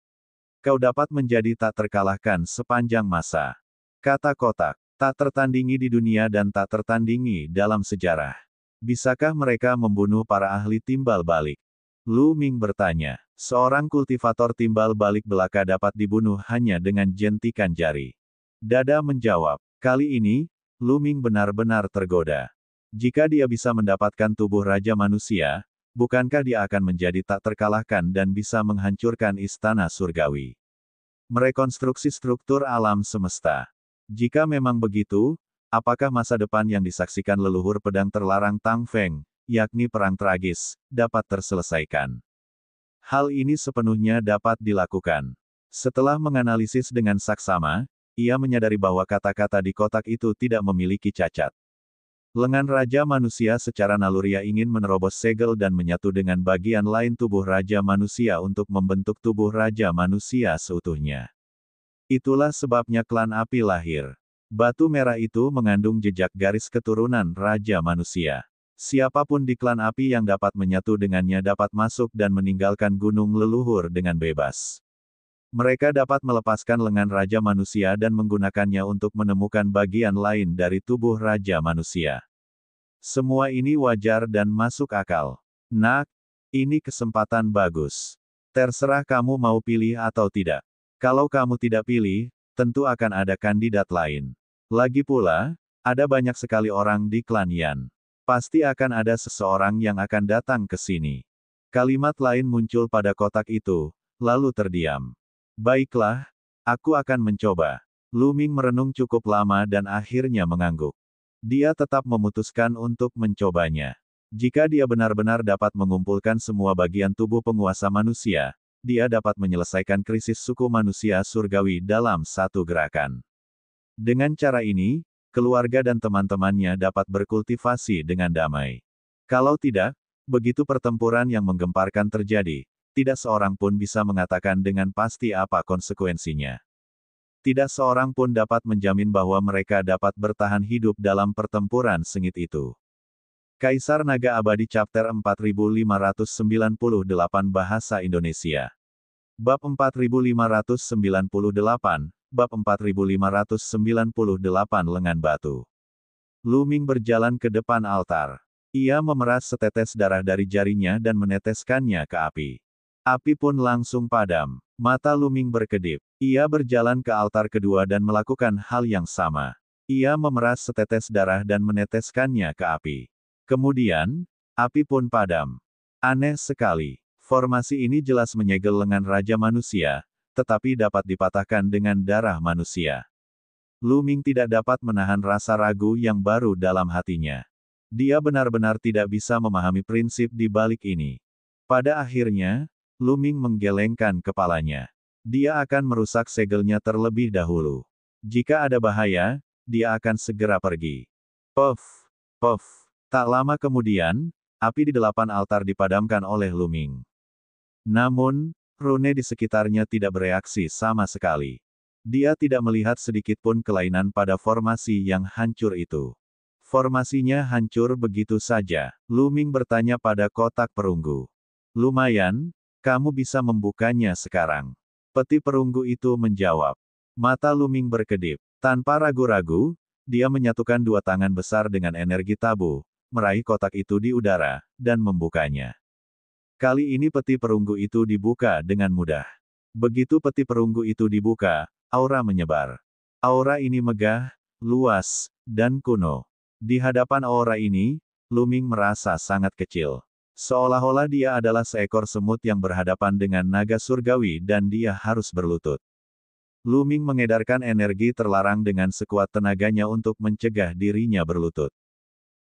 Kau dapat menjadi tak terkalahkan sepanjang masa. Kata kotak, tak tertandingi di dunia dan tak tertandingi dalam sejarah. Bisakah mereka membunuh para ahli timbal balik? Lu Ming bertanya. Seorang kultivator timbal balik belaka dapat dibunuh hanya dengan jentikan jari. Dada menjawab. Kali ini, Lu Ming benar-benar tergoda. Jika dia bisa mendapatkan tubuh Raja Manusia, bukankah dia akan menjadi tak terkalahkan dan bisa menghancurkan istana surgawi? Merekonstruksi struktur alam semesta. Jika memang begitu, apakah masa depan yang disaksikan leluhur pedang terlarang Tang Feng, yakni perang tragis, dapat terselesaikan? Hal ini sepenuhnya dapat dilakukan. Setelah menganalisis dengan saksama, ia menyadari bahwa kata-kata di kotak itu tidak memiliki cacat. Lengan Raja Manusia secara naluriah ingin menerobos segel dan menyatu dengan bagian lain tubuh Raja Manusia untuk membentuk tubuh Raja Manusia seutuhnya. Itulah sebabnya klan api lahir. Batu merah itu mengandung jejak garis keturunan Raja Manusia. Siapapun di klan api yang dapat menyatu dengannya dapat masuk dan meninggalkan gunung leluhur dengan bebas. Mereka dapat melepaskan lengan Raja Manusia dan menggunakannya untuk menemukan bagian lain dari tubuh Raja Manusia. Semua ini wajar dan masuk akal. Nak, ini kesempatan bagus. Terserah kamu mau pilih atau tidak. Kalau kamu tidak pilih, tentu akan ada kandidat lain. Lagi pula, ada banyak sekali orang di klan Yan. Pasti akan ada seseorang yang akan datang ke sini. Kalimat lain muncul pada kotak itu, lalu terdiam. Baiklah, aku akan mencoba. Lu Ming merenung cukup lama dan akhirnya mengangguk. Dia tetap memutuskan untuk mencobanya. Jika dia benar-benar dapat mengumpulkan semua bagian tubuh penguasa manusia, dia dapat menyelesaikan krisis suku manusia surgawi dalam satu gerakan. Dengan cara ini, keluarga dan teman-temannya dapat berkultivasi dengan damai. Kalau tidak, begitu pertempuran yang menggemparkan terjadi, tidak seorang pun bisa mengatakan dengan pasti apa konsekuensinya. Tidak seorang pun dapat menjamin bahwa mereka dapat bertahan hidup dalam pertempuran sengit itu. Kaisar Naga Abadi Chapter 4598 Bahasa Indonesia. Bab 4598, Bab 4598 Lengan Batu. Lu Ming berjalan ke depan altar. Ia memeras setetes darah dari jarinya dan meneteskannya ke api. Api pun langsung padam. Mata Lu Ming berkedip. Ia berjalan ke altar kedua dan melakukan hal yang sama. Ia memeras setetes darah dan meneteskannya ke api. Kemudian, api pun padam. Aneh sekali. Formasi ini jelas menyegel lengan Raja Manusia, tetapi dapat dipatahkan dengan darah manusia. Lu Ming tidak dapat menahan rasa ragu yang baru dalam hatinya. Dia benar-benar tidak bisa memahami prinsip di balik ini. Pada akhirnya, Lu Ming menggelengkan kepalanya. Dia akan merusak segelnya terlebih dahulu. Jika ada bahaya, dia akan segera pergi. Puff, puff. Tak lama kemudian, api di 8 altar dipadamkan oleh Lu Ming. Namun, rune di sekitarnya tidak bereaksi sama sekali. Dia tidak melihat sedikitpun kelainan pada formasi yang hancur itu. Formasinya hancur begitu saja. Lu Ming bertanya pada kotak perunggu. Lumayan, kamu bisa membukanya sekarang. Peti perunggu itu menjawab. Mata Lu Ming berkedip. Tanpa ragu-ragu, dia menyatukan dua tangan besar dengan energi tabu, meraih kotak itu di udara, dan membukanya. Kali ini peti perunggu itu dibuka dengan mudah. Begitu peti perunggu itu dibuka, aura menyebar. Aura ini megah, luas, dan kuno. Di hadapan aura ini, Lu Ming merasa sangat kecil. Seolah-olah dia adalah seekor semut yang berhadapan dengan naga surgawi dan dia harus berlutut. Lu Ming mengedarkan energi terlarang dengan sekuat tenaganya untuk mencegah dirinya berlutut.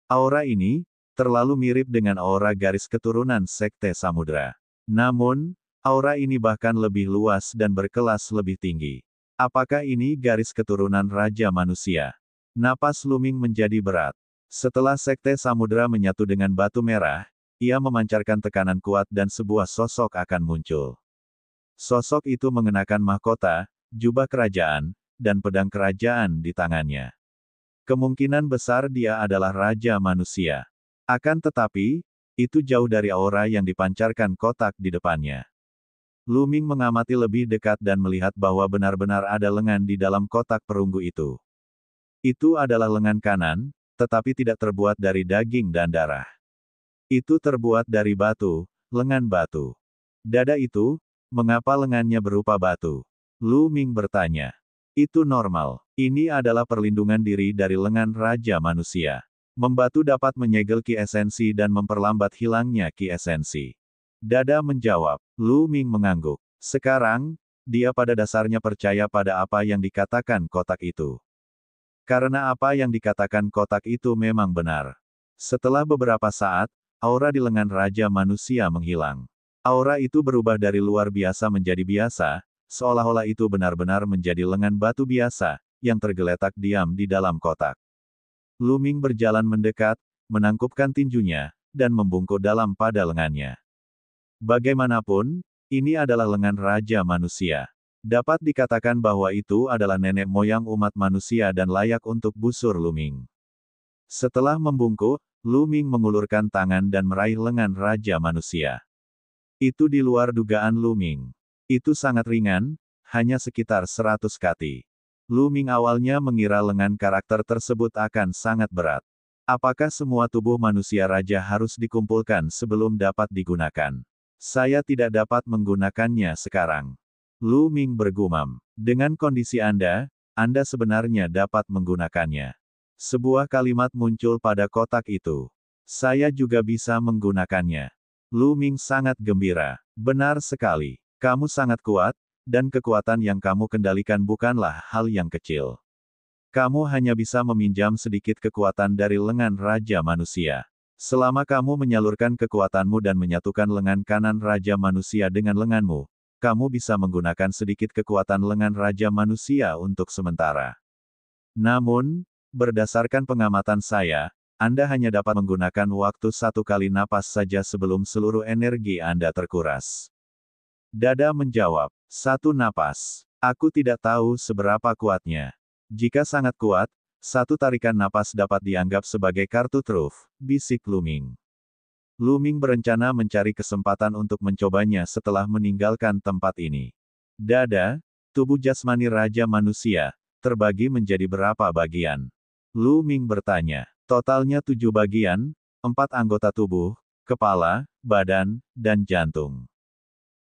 Aura ini, terlalu mirip dengan aura garis keturunan Sekte Samudra. Namun, aura ini bahkan lebih luas dan berkelas lebih tinggi. Apakah ini garis keturunan Raja Manusia? Napas Lu Ming menjadi berat. Setelah Sekte Samudra menyatu dengan batu merah, ia memancarkan tekanan kuat dan sebuah sosok akan muncul. Sosok itu mengenakan mahkota, jubah kerajaan, dan pedang kerajaan di tangannya. Kemungkinan besar dia adalah Raja Manusia. Akan tetapi, itu jauh dari aura yang dipancarkan kotak di depannya. Lu Ming mengamati lebih dekat dan melihat bahwa benar-benar ada lengan di dalam kotak perunggu itu. Itu adalah lengan kanan, tetapi tidak terbuat dari daging dan darah. Itu terbuat dari batu, lengan batu. Dada itu, mengapa lengannya berupa batu? Lu Ming bertanya. Itu normal. Ini adalah perlindungan diri dari lengan Raja Manusia. Membatu dapat menyegel ki esensi dan memperlambat hilangnya ki esensi. Dada menjawab. Lu Ming mengangguk. Sekarang, dia pada dasarnya percaya pada apa yang dikatakan kotak itu. Karena apa yang dikatakan kotak itu memang benar. Setelah beberapa saat, aura di lengan Raja Manusia menghilang. Aura itu berubah dari luar biasa menjadi biasa, seolah-olah itu benar-benar menjadi lengan batu biasa, yang tergeletak diam di dalam kotak. Lu Ming berjalan mendekat, menangkupkan tinjunya, dan membungkuk dalam pada lengannya. Bagaimanapun, ini adalah lengan Raja Manusia. Dapat dikatakan bahwa itu adalah nenek moyang umat manusia dan layak untuk busur Lu Ming. Setelah membungkuk, Lu Ming mengulurkan tangan dan meraih lengan Raja Manusia. Itu di luar dugaan Lu Ming. Itu sangat ringan, hanya sekitar 100 kati. Lu Ming awalnya mengira lengan karakter tersebut akan sangat berat. Apakah semua tubuh manusia raja harus dikumpulkan sebelum dapat digunakan? Saya tidak dapat menggunakannya sekarang. Lu Ming bergumam. Dengan kondisi Anda sebenarnya dapat menggunakannya. Sebuah kalimat muncul pada kotak itu. Saya juga bisa menggunakannya. Lu Ming sangat gembira. Benar sekali. Kamu sangat kuat, dan kekuatan yang kamu kendalikan bukanlah hal yang kecil. Kamu hanya bisa meminjam sedikit kekuatan dari lengan Raja Manusia. Selama kamu menyalurkan kekuatanmu dan menyatukan lengan kanan Raja Manusia dengan lenganmu, kamu bisa menggunakan sedikit kekuatan lengan Raja Manusia untuk sementara. Namun, berdasarkan pengamatan saya, Anda hanya dapat menggunakan waktu 1 kali napas saja sebelum seluruh energi Anda terkuras. Dada menjawab, 1 napas. Aku tidak tahu seberapa kuatnya. Jika sangat kuat, 1 tarikan napas dapat dianggap sebagai kartu truf, bisik Lu Ming. Lu Ming berencana mencari kesempatan untuk mencobanya setelah meninggalkan tempat ini. Dada, tubuh jasmani Raja Manusia, terbagi menjadi berapa bagian? Lu Ming bertanya. Totalnya 7 bagian, 4 anggota tubuh, kepala, badan, dan jantung.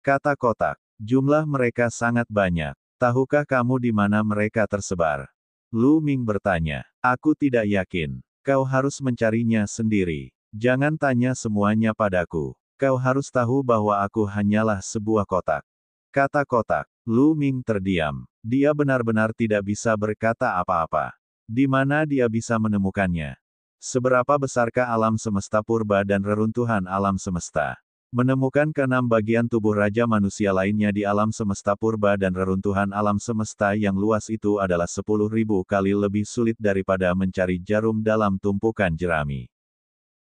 Kata kotak. Jumlah mereka sangat banyak. Tahukah kamu di mana mereka tersebar? Lu Ming bertanya. Aku tidak yakin. Kau harus mencarinya sendiri. Jangan tanya semuanya padaku. Kau harus tahu bahwa aku hanyalah sebuah kotak. Kata kotak. Lu Ming terdiam. Dia benar-benar tidak bisa berkata apa-apa. Di mana dia bisa menemukannya? Seberapa besarkah alam semesta purba dan reruntuhan alam semesta? Menemukan ke-6 bagian tubuh Raja Manusia lainnya di alam semesta purba dan reruntuhan alam semesta yang luas itu adalah 10.000 kali lebih sulit daripada mencari jarum dalam tumpukan jerami.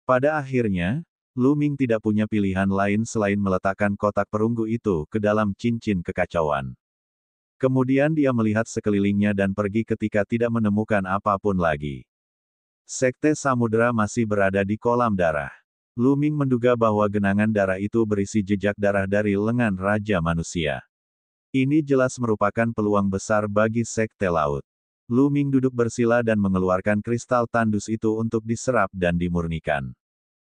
Pada akhirnya, Lu Ming tidak punya pilihan lain selain meletakkan kotak perunggu itu ke dalam cincin kekacauan. Kemudian dia melihat sekelilingnya dan pergi ketika tidak menemukan apapun lagi. Sekte Samudra masih berada di kolam darah. Lu Ming menduga bahwa genangan darah itu berisi jejak darah dari lengan Raja Manusia. Ini jelas merupakan peluang besar bagi Sekte Laut. Lu Ming duduk bersila dan mengeluarkan kristal tandus itu untuk diserap dan dimurnikan.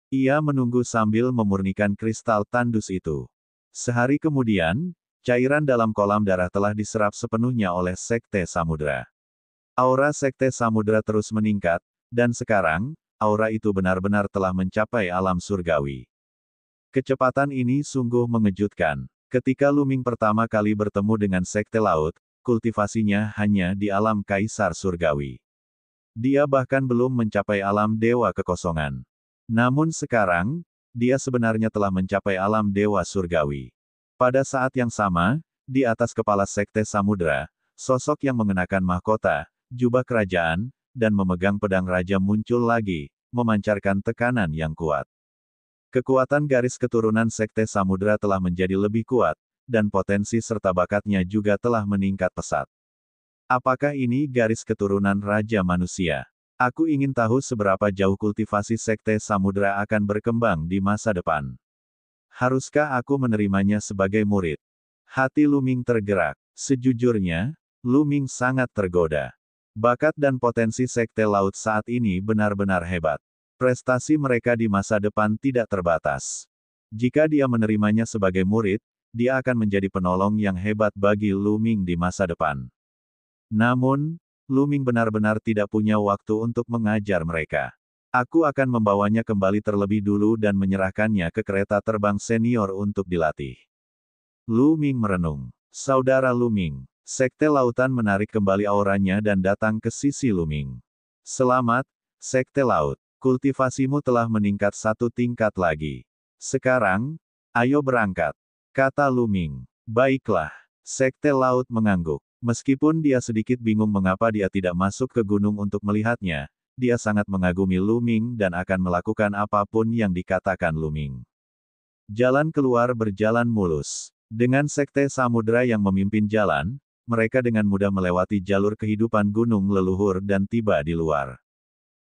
Ia menunggu sambil memurnikan kristal tandus itu. Sehari kemudian, cairan dalam kolam darah telah diserap sepenuhnya oleh Sekte Samudra. Aura Sekte Samudra terus meningkat, dan sekarang, aura itu benar-benar telah mencapai alam surgawi. Kecepatan ini sungguh mengejutkan. Ketika Lu Ming pertama kali bertemu dengan Sekte Laut, kultivasinya hanya di alam Kaisar Surgawi. Dia bahkan belum mencapai alam Dewa Kekosongan. Namun sekarang, dia sebenarnya telah mencapai alam Dewa Surgawi. Pada saat yang sama, di atas kepala Sekte Samudra, sosok yang mengenakan mahkota, jubah kerajaan, dan memegang pedang raja muncul lagi, memancarkan tekanan yang kuat. Kekuatan garis keturunan Sekte Samudra telah menjadi lebih kuat, dan potensi serta bakatnya juga telah meningkat pesat. Apakah ini garis keturunan Raja Manusia? Aku ingin tahu seberapa jauh kultivasi Sekte Samudra akan berkembang di masa depan. Haruskah aku menerimanya sebagai murid? Hati Lu Ming tergerak. Sejujurnya, Lu Ming sangat tergoda. Bakat dan potensi Sekte Laut saat ini benar-benar hebat. Prestasi mereka di masa depan tidak terbatas. Jika dia menerimanya sebagai murid, dia akan menjadi penolong yang hebat bagi Lu Ming di masa depan. Namun, Lu Ming benar-benar tidak punya waktu untuk mengajar mereka. Aku akan membawanya kembali terlebih dulu dan menyerahkannya ke kereta terbang senior untuk dilatih. Lu Ming merenung. Saudara Lu Ming. Sekte Lautan menarik kembali auranya dan datang ke sisi Lu Ming. Selamat, Sekte Laut. Kultivasimu telah meningkat 1 tingkat lagi. Sekarang, ayo berangkat. Kata Lu Ming. Baiklah. Sekte Laut mengangguk. Meskipun dia sedikit bingung mengapa dia tidak masuk ke gunung untuk melihatnya, dia sangat mengagumi Lu Ming dan akan melakukan apapun yang dikatakan Lu Ming. Jalan keluar berjalan mulus. Dengan Sekte Samudra yang memimpin jalan, mereka dengan mudah melewati jalur kehidupan gunung leluhur dan tiba di luar.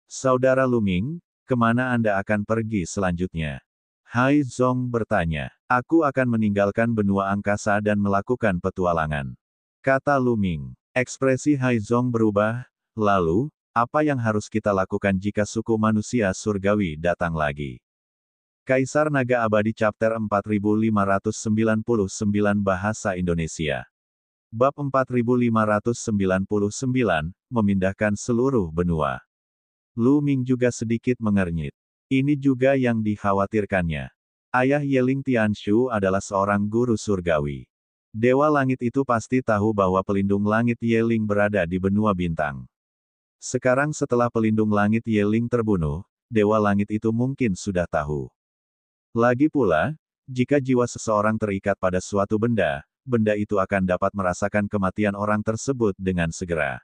Saudara Lu Ming, kemana Anda akan pergi selanjutnya? Hai Zong bertanya. Aku akan meninggalkan benua angkasa dan melakukan petualangan. Kata Lu Ming. Ekspresi Hai Zong berubah, lalu, apa yang harus kita lakukan jika suku manusia surgawi datang lagi? Kaisar Naga Abadi Chapter 4599 Bahasa Indonesia. Bab 4599, memindahkan seluruh benua. Lu Ming juga sedikit mengernyit. Ini juga yang dikhawatirkannya. Ayah Yeling Tianshu adalah seorang guru surgawi. Dewa langit itu pasti tahu bahwa pelindung langit Yeling berada di benua bintang. Sekarang setelah pelindung langit Yeling terbunuh, Dewa langit itu mungkin sudah tahu. Lagi pula, jika jiwa seseorang terikat pada suatu benda, benda itu akan dapat merasakan kematian orang tersebut dengan segera.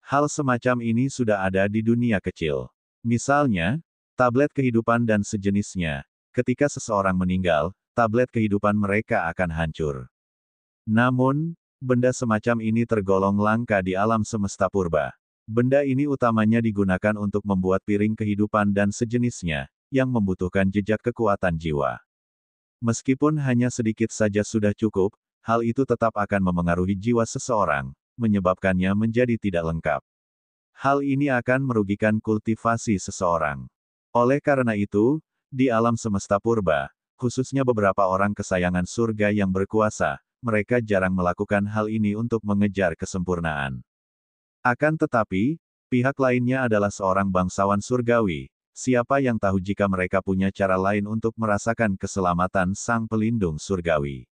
Hal semacam ini sudah ada di dunia kecil. Misalnya, tablet kehidupan dan sejenisnya. Ketika seseorang meninggal, tablet kehidupan mereka akan hancur. Namun, benda semacam ini tergolong langka di alam semesta purba. Benda ini utamanya digunakan untuk membuat piring kehidupan dan sejenisnya, yang membutuhkan jejak kekuatan jiwa. Meskipun hanya sedikit saja sudah cukup, hal itu tetap akan memengaruhi jiwa seseorang, menyebabkannya menjadi tidak lengkap. Hal ini akan merugikan kultivasi seseorang. Oleh karena itu, di alam semesta purba, khususnya beberapa orang kesayangan surga yang berkuasa, mereka jarang melakukan hal ini untuk mengejar kesempurnaan. Akan tetapi, pihak lainnya adalah seorang bangsawan surgawi. Siapa yang tahu jika mereka punya cara lain untuk merasakan keselamatan sang pelindung surgawi?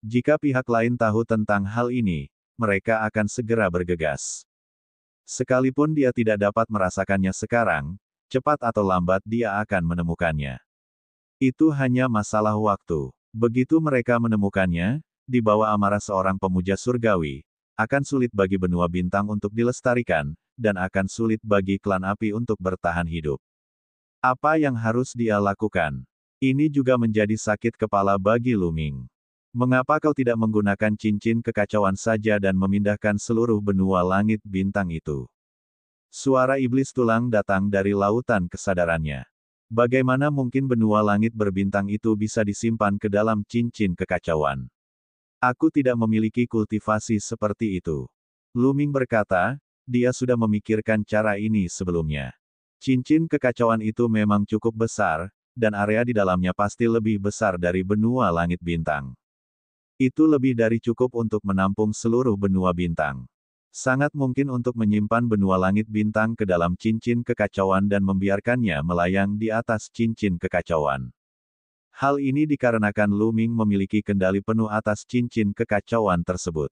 Jika pihak lain tahu tentang hal ini, mereka akan segera bergegas. Sekalipun dia tidak dapat merasakannya sekarang, cepat atau lambat dia akan menemukannya. Itu hanya masalah waktu. Begitu mereka menemukannya, di bawah amarah seorang pemuja surgawi, akan sulit bagi benua bintang untuk dilestarikan, dan akan sulit bagi klan api untuk bertahan hidup. Apa yang harus dia lakukan? Ini juga menjadi sakit kepala bagi Luming. Mengapa kau tidak menggunakan cincin kekacauan saja dan memindahkan seluruh benua langit bintang itu? Suara iblis tulang datang dari lautan kesadarannya. Bagaimana mungkin benua langit berbintang itu bisa disimpan ke dalam cincin kekacauan? Aku tidak memiliki kultivasi seperti itu. Luming berkata, dia sudah memikirkan cara ini sebelumnya. Cincin kekacauan itu memang cukup besar, dan area di dalamnya pasti lebih besar dari benua langit bintang. Itu lebih dari cukup untuk menampung seluruh benua bintang. Sangat mungkin untuk menyimpan benua langit bintang ke dalam cincin kekacauan dan membiarkannya melayang di atas cincin kekacauan. Hal ini dikarenakan Luming memiliki kendali penuh atas cincin kekacauan tersebut.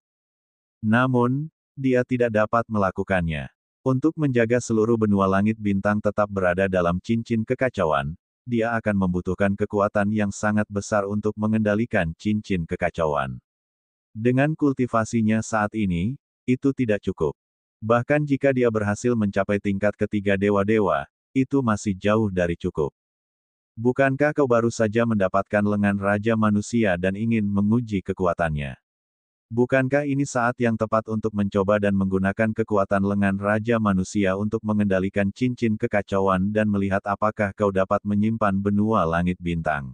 Namun, dia tidak dapat melakukannya. Untuk menjaga seluruh benua langit bintang tetap berada dalam cincin kekacauan, dia akan membutuhkan kekuatan yang sangat besar untuk mengendalikan cincin kekacauan. Dengan kultivasinya saat ini, itu tidak cukup. Bahkan jika dia berhasil mencapai tingkat ketiga dewa-dewa, itu masih jauh dari cukup. Bukankah kau baru saja mendapatkan lengan Raja Manusia dan ingin menguji kekuatannya? Bukankah ini saat yang tepat untuk mencoba dan menggunakan kekuatan lengan Raja Manusia untuk mengendalikan cincin kekacauan dan melihat apakah kau dapat menyimpan benua langit bintang?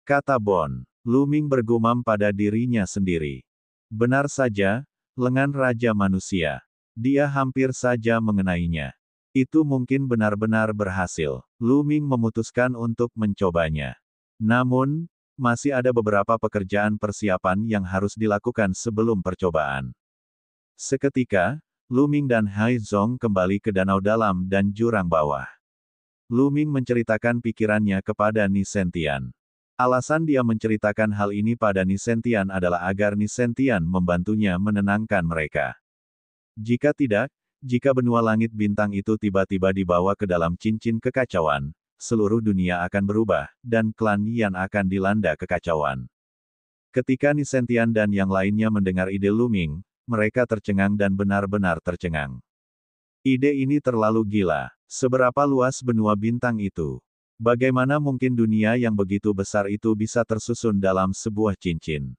Kata Bon. Luming bergumam pada dirinya sendiri. Benar saja, lengan Raja Manusia. Dia hampir saja mengenainya. Itu mungkin benar-benar berhasil. Luming memutuskan untuk mencobanya. Namun, masih ada beberapa pekerjaan persiapan yang harus dilakukan sebelum percobaan. Seketika, Luming dan Haizong kembali ke danau dalam dan jurang bawah. Luming menceritakan pikirannya kepada Nisentian. Alasan dia menceritakan hal ini pada Nisentian adalah agar Nisentian membantunya menenangkan mereka. Jika tidak, jika benua langit bintang itu tiba-tiba dibawa ke dalam cincin kekacauan, seluruh dunia akan berubah, dan klan Yan akan dilanda kekacauan. Ketika Nisentian dan yang lainnya mendengar ide Luming, mereka tercengang dan benar-benar tercengang. Ide ini terlalu gila. Seberapa luas benua bintang itu? Bagaimana mungkin dunia yang begitu besar itu bisa tersusun dalam sebuah cincin?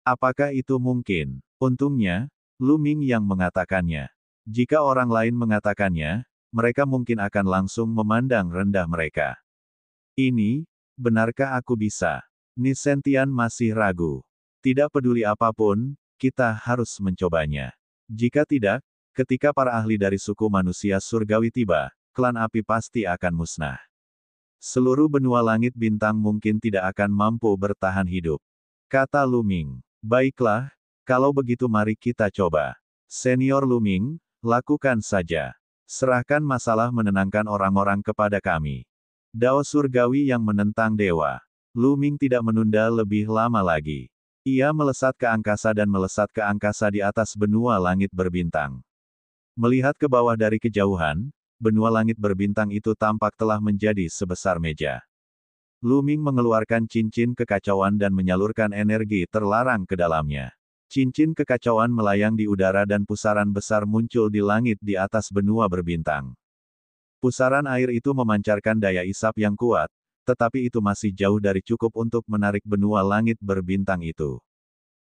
Apakah itu mungkin? Untungnya, Luming yang mengatakannya. Jika orang lain mengatakannya, mereka mungkin akan langsung memandang rendah mereka. Ini, benarkah aku bisa? Nisentian masih ragu. Tidak peduli apapun, kita harus mencobanya. Jika tidak, ketika para ahli dari suku manusia surgawi tiba, klan api pasti akan musnah. Seluruh benua langit bintang mungkin tidak akan mampu bertahan hidup. Kata Luming. Baiklah, kalau begitu mari kita coba. Senior Luming, lakukan saja. Serahkan masalah menenangkan orang-orang kepada kami. Dao surgawi yang menentang dewa. Lu Ming tidak menunda lebih lama lagi. Ia melesat ke angkasa dan melesat ke angkasa di atas benua langit berbintang. Melihat ke bawah dari kejauhan, benua langit berbintang itu tampak telah menjadi sebesar meja. Lu Ming mengeluarkan cincin kekacauan dan menyalurkan energi terlarang ke dalamnya. Cincin kekacauan melayang di udara dan pusaran besar muncul di langit di atas benua berbintang. Pusaran air itu memancarkan daya isap yang kuat, tetapi itu masih jauh dari cukup untuk menarik benua langit berbintang itu.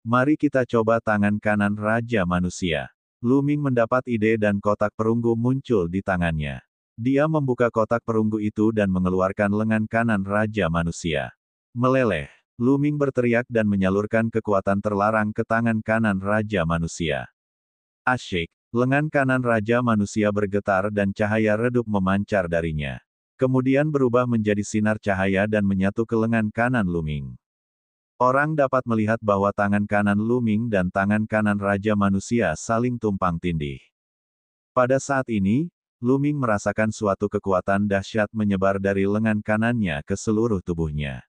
Mari kita coba tangan kanan Raja Manusia. Lu Ming mendapat ide dan kotak perunggu muncul di tangannya. Dia membuka kotak perunggu itu dan mengeluarkan lengan kanan Raja Manusia. Meleleh, Lu Ming berteriak dan menyalurkan kekuatan terlarang ke tangan kanan Raja Manusia. Asyik, lengan kanan Raja Manusia bergetar dan cahaya redup memancar darinya. Kemudian berubah menjadi sinar cahaya dan menyatu ke lengan kanan Lu Ming. Orang dapat melihat bahwa tangan kanan Lu Ming dan tangan kanan Raja Manusia saling tumpang tindih. Pada saat ini, Lu Ming merasakan suatu kekuatan dahsyat menyebar dari lengan kanannya ke seluruh tubuhnya.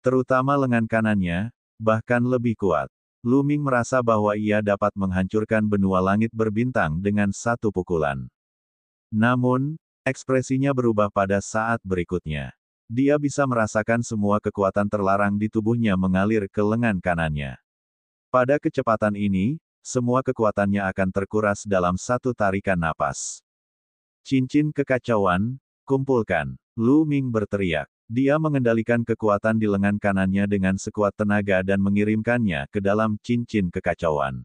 Terutama lengan kanannya, bahkan lebih kuat. Lu Ming merasa bahwa ia dapat menghancurkan benua langit berbintang dengan satu pukulan. Namun, ekspresinya berubah pada saat berikutnya. Dia bisa merasakan semua kekuatan terlarang di tubuhnya mengalir ke lengan kanannya. Pada kecepatan ini, semua kekuatannya akan terkuras dalam satu tarikan napas. Cincin kekacauan, kumpulkan. Lu Ming berteriak. Dia mengendalikan kekuatan di lengan kanannya dengan sekuat tenaga dan mengirimkannya ke dalam cincin kekacauan.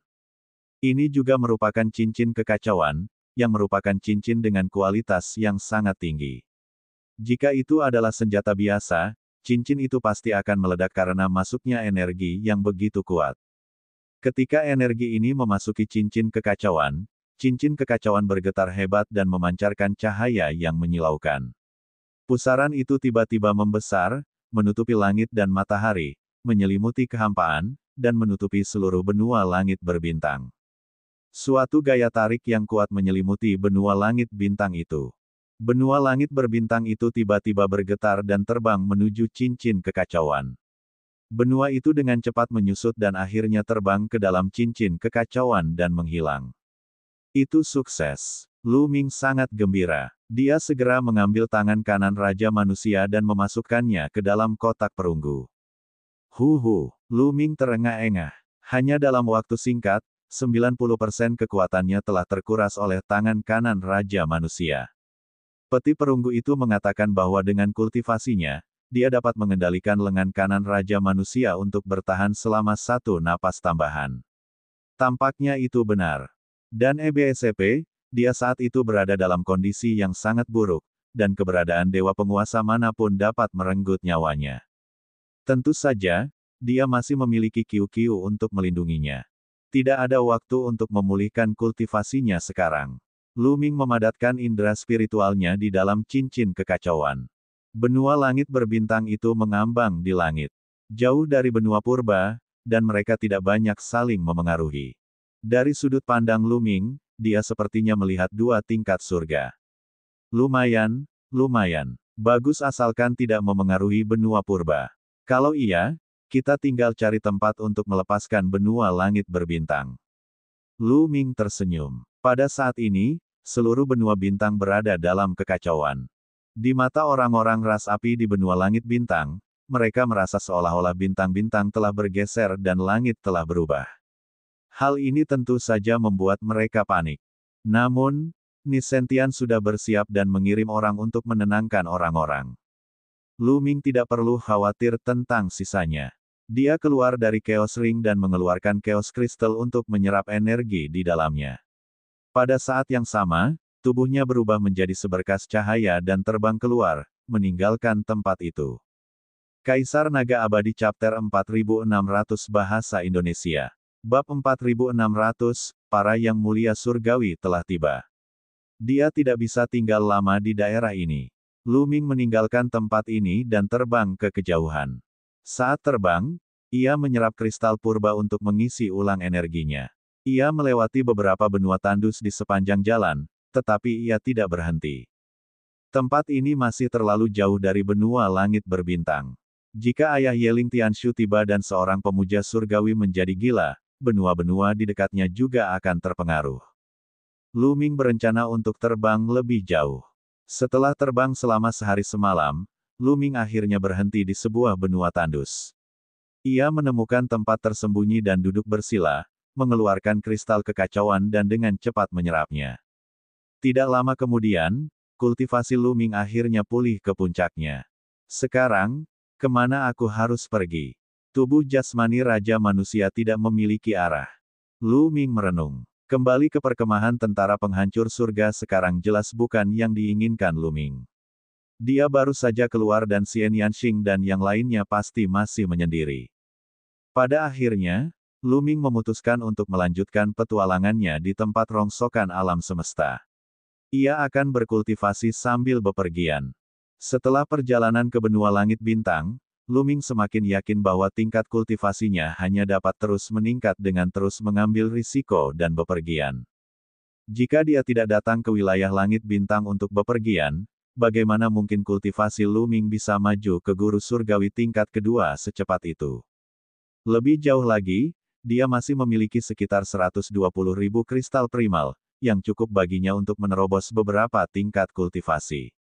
Ini juga merupakan cincin kekacauan, yang merupakan cincin dengan kualitas yang sangat tinggi. Jika itu adalah senjata biasa, cincin itu pasti akan meledak karena masuknya energi yang begitu kuat. Ketika energi ini memasuki cincin kekacauan bergetar hebat dan memancarkan cahaya yang menyilaukan. Pusaran itu tiba-tiba membesar, menutupi langit dan matahari, menyelimuti kehampaan, dan menutupi seluruh benua langit berbintang. Suatu gaya tarik yang kuat menyelimuti benua langit bintang itu. Benua langit berbintang itu tiba-tiba bergetar dan terbang menuju cincin kekacauan. Benua itu dengan cepat menyusut dan akhirnya terbang ke dalam cincin kekacauan dan menghilang. Itu sukses. Lu Ming sangat gembira. Dia segera mengambil tangan kanan Raja Manusia dan memasukkannya ke dalam kotak perunggu. Lu Ming terengah-engah. Hanya dalam waktu singkat, 90% kekuatannya telah terkuras oleh tangan kanan Raja Manusia. Peti perunggu itu mengatakan bahwa dengan kultivasinya, dia dapat mengendalikan lengan kanan Raja Manusia untuk bertahan selama satu napas tambahan. Tampaknya itu benar. Dan EBSCP, dia saat itu berada dalam kondisi yang sangat buruk, dan keberadaan dewa penguasa manapun dapat merenggut nyawanya. Tentu saja, dia masih memiliki Qiu-Qiu untuk melindunginya. Tidak ada waktu untuk memulihkan kultivasinya sekarang. Lu Ming memadatkan indera spiritualnya di dalam cincin kekacauan. Benua langit berbintang itu mengambang di langit. Jauh dari benua purba, dan mereka tidak banyak saling memengaruhi. Dari sudut pandang Lu Ming, dia sepertinya melihat dua tingkat surga. Lumayan. Bagus asalkan tidak memengaruhi benua purba. Kalau iya, kita tinggal cari tempat untuk melepaskan benua langit berbintang. Lu Ming tersenyum. Pada saat ini, seluruh benua bintang berada dalam kekacauan. Di mata orang-orang ras api di benua langit bintang, mereka merasa seolah-olah bintang-bintang telah bergeser dan langit telah berubah. Hal ini tentu saja membuat mereka panik. Namun, Nisentian sudah bersiap dan mengirim orang untuk menenangkan orang-orang. Lu Ming tidak perlu khawatir tentang sisanya. Dia keluar dari Chaos Ring dan mengeluarkan Chaos Crystal untuk menyerap energi di dalamnya. Pada saat yang sama, tubuhnya berubah menjadi seberkas cahaya dan terbang keluar, meninggalkan tempat itu. Kaisar Naga Abadi Chapter 4600 Bahasa Indonesia. Bab 4600, para yang mulia surgawi telah tiba. Dia tidak bisa tinggal lama di daerah ini. Lu Ming meninggalkan tempat ini dan terbang ke kejauhan. Saat terbang, ia menyerap kristal purba untuk mengisi ulang energinya. Ia melewati beberapa benua tandus di sepanjang jalan, tetapi ia tidak berhenti. Tempat ini masih terlalu jauh dari benua langit berbintang. Jika ayah Yeling Tianshu tiba dan seorang pemuja surgawi menjadi gila, benua-benua di dekatnya juga akan terpengaruh. Lu Ming berencana untuk terbang lebih jauh. Setelah terbang selama sehari semalam, Lu Ming akhirnya berhenti di sebuah benua tandus. Ia menemukan tempat tersembunyi dan duduk bersila, mengeluarkan kristal kekacauan dan dengan cepat menyerapnya. Tidak lama kemudian, kultivasi Lu Ming akhirnya pulih ke puncaknya. Sekarang, kemana aku harus pergi? Tubuh jasmani Raja Manusia tidak memiliki arah. Lu Ming merenung. Kembali ke perkemahan tentara penghancur surga sekarang jelas bukan yang diinginkan Lu Ming. Dia baru saja keluar dan Xian Yanxing dan yang lainnya pasti masih menyendiri. Pada akhirnya, Lu Ming memutuskan untuk melanjutkan petualangannya di tempat rongsokan alam semesta. Ia akan berkultivasi sambil bepergian. Setelah perjalanan ke benua langit bintang, Lu Ming semakin yakin bahwa tingkat kultivasinya hanya dapat terus meningkat dengan terus mengambil risiko dan bepergian. Jika dia tidak datang ke wilayah langit bintang untuk bepergian, bagaimana mungkin kultivasi Lu Ming bisa maju ke guru surgawi tingkat kedua secepat itu? Lebih jauh lagi, dia masih memiliki sekitar 120.000 kristal primal, yang cukup baginya untuk menerobos beberapa tingkat kultivasi.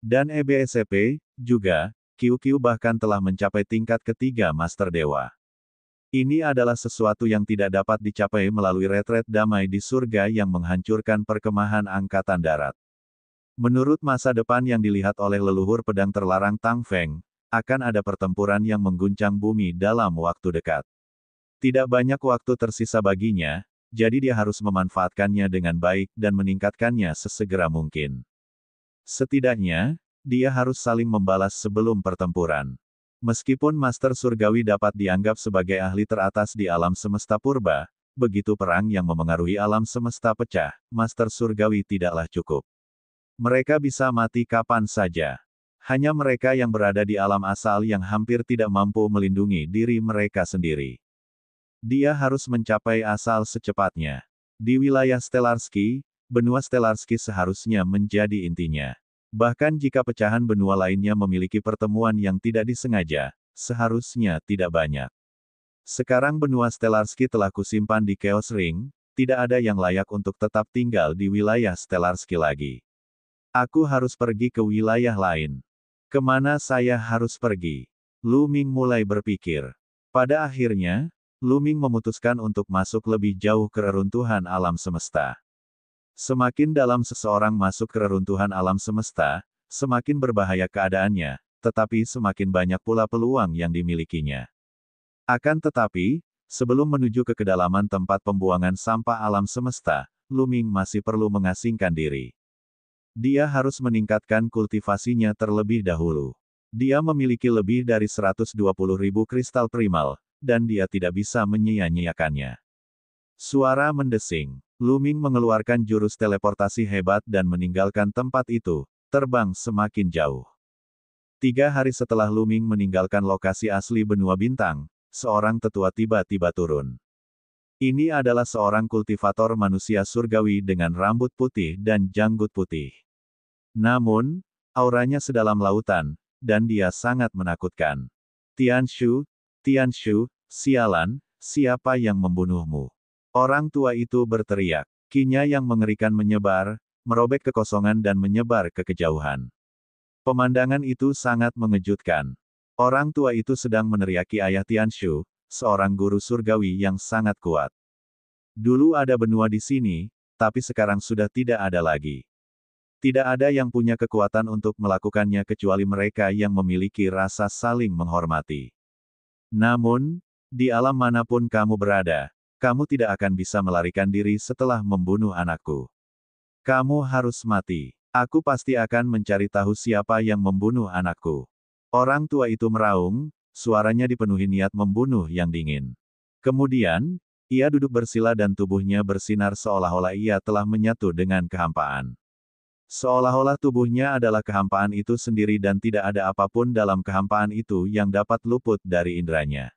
Dan EBSCP, juga, QQ bahkan telah mencapai tingkat ketiga Master Dewa. Ini adalah sesuatu yang tidak dapat dicapai melalui retret damai di surga yang menghancurkan perkemahan angkatan darat. Menurut masa depan yang dilihat oleh leluhur pedang terlarang Tang Feng, akan ada pertempuran yang mengguncang bumi dalam waktu dekat. Tidak banyak waktu tersisa baginya, jadi dia harus memanfaatkannya dengan baik dan meningkatkannya sesegera mungkin. Setidaknya, dia harus saling membalas sebelum pertempuran. Meskipun Master Surgawi dapat dianggap sebagai ahli teratas di alam semesta purba, begitu perang yang memengaruhi alam semesta pecah, Master Surgawi tidaklah cukup. Mereka bisa mati kapan saja. Hanya mereka yang berada di alam asal yang hampir tidak mampu melindungi diri mereka sendiri. Dia harus mencapai asal secepatnya. Di wilayah Stellarski, benua Stellarski seharusnya menjadi intinya. Bahkan jika pecahan benua lainnya memiliki pertemuan yang tidak disengaja, seharusnya tidak banyak. Sekarang benua Stellarski telah kusimpan di Chaos Ring, tidak ada yang layak untuk tetap tinggal di wilayah Stellarski lagi. Aku harus pergi ke wilayah lain. Kemana saya harus pergi? Lu Ming mulai berpikir. Pada akhirnya, Lu Ming memutuskan untuk masuk lebih jauh ke reruntuhan alam semesta. Semakin dalam seseorang masuk ke reruntuhan alam semesta, semakin berbahaya keadaannya, tetapi semakin banyak pula peluang yang dimilikinya. Akan tetapi, sebelum menuju ke kedalaman tempat pembuangan sampah alam semesta, Lu Ming masih perlu mengasingkan diri. Dia harus meningkatkan kultivasinya terlebih dahulu. Dia memiliki lebih dari 120.000 kristal primal, dan dia tidak bisa menyia-nyiakannya. Suara mendesing. Lu Ming mengeluarkan jurus teleportasi hebat dan meninggalkan tempat itu, terbang semakin jauh. 3 hari setelah Lu Ming meninggalkan lokasi asli benua bintang, seorang tetua tiba-tiba turun. Ini adalah seorang kultivator manusia surgawi dengan rambut putih dan janggut putih. Namun, auranya sedalam lautan, dan dia sangat menakutkan. Tianshu, sialan, siapa yang membunuhmu? Orang tua itu berteriak. Kinya yang mengerikan menyebar, merobek kekosongan dan menyebar ke kejauhan. Pemandangan itu sangat mengejutkan. Orang tua itu sedang meneriaki ayah Tianshu, seorang guru surgawi yang sangat kuat. Dulu ada benua di sini, tapi sekarang sudah tidak ada lagi. Tidak ada yang punya kekuatan untuk melakukannya kecuali mereka yang memiliki rasa saling menghormati. Namun, di alam manapun kamu berada, kamu tidak akan bisa melarikan diri setelah membunuh anakku. Kamu harus mati. Aku pasti akan mencari tahu siapa yang membunuh anakku. Orang tua itu meraung, suaranya dipenuhi niat membunuh yang dingin. Kemudian, ia duduk bersila dan tubuhnya bersinar seolah-olah ia telah menyatu dengan kehampaan. Seolah-olah tubuhnya adalah kehampaan itu sendiri dan tidak ada apapun dalam kehampaan itu yang dapat luput dari indranya.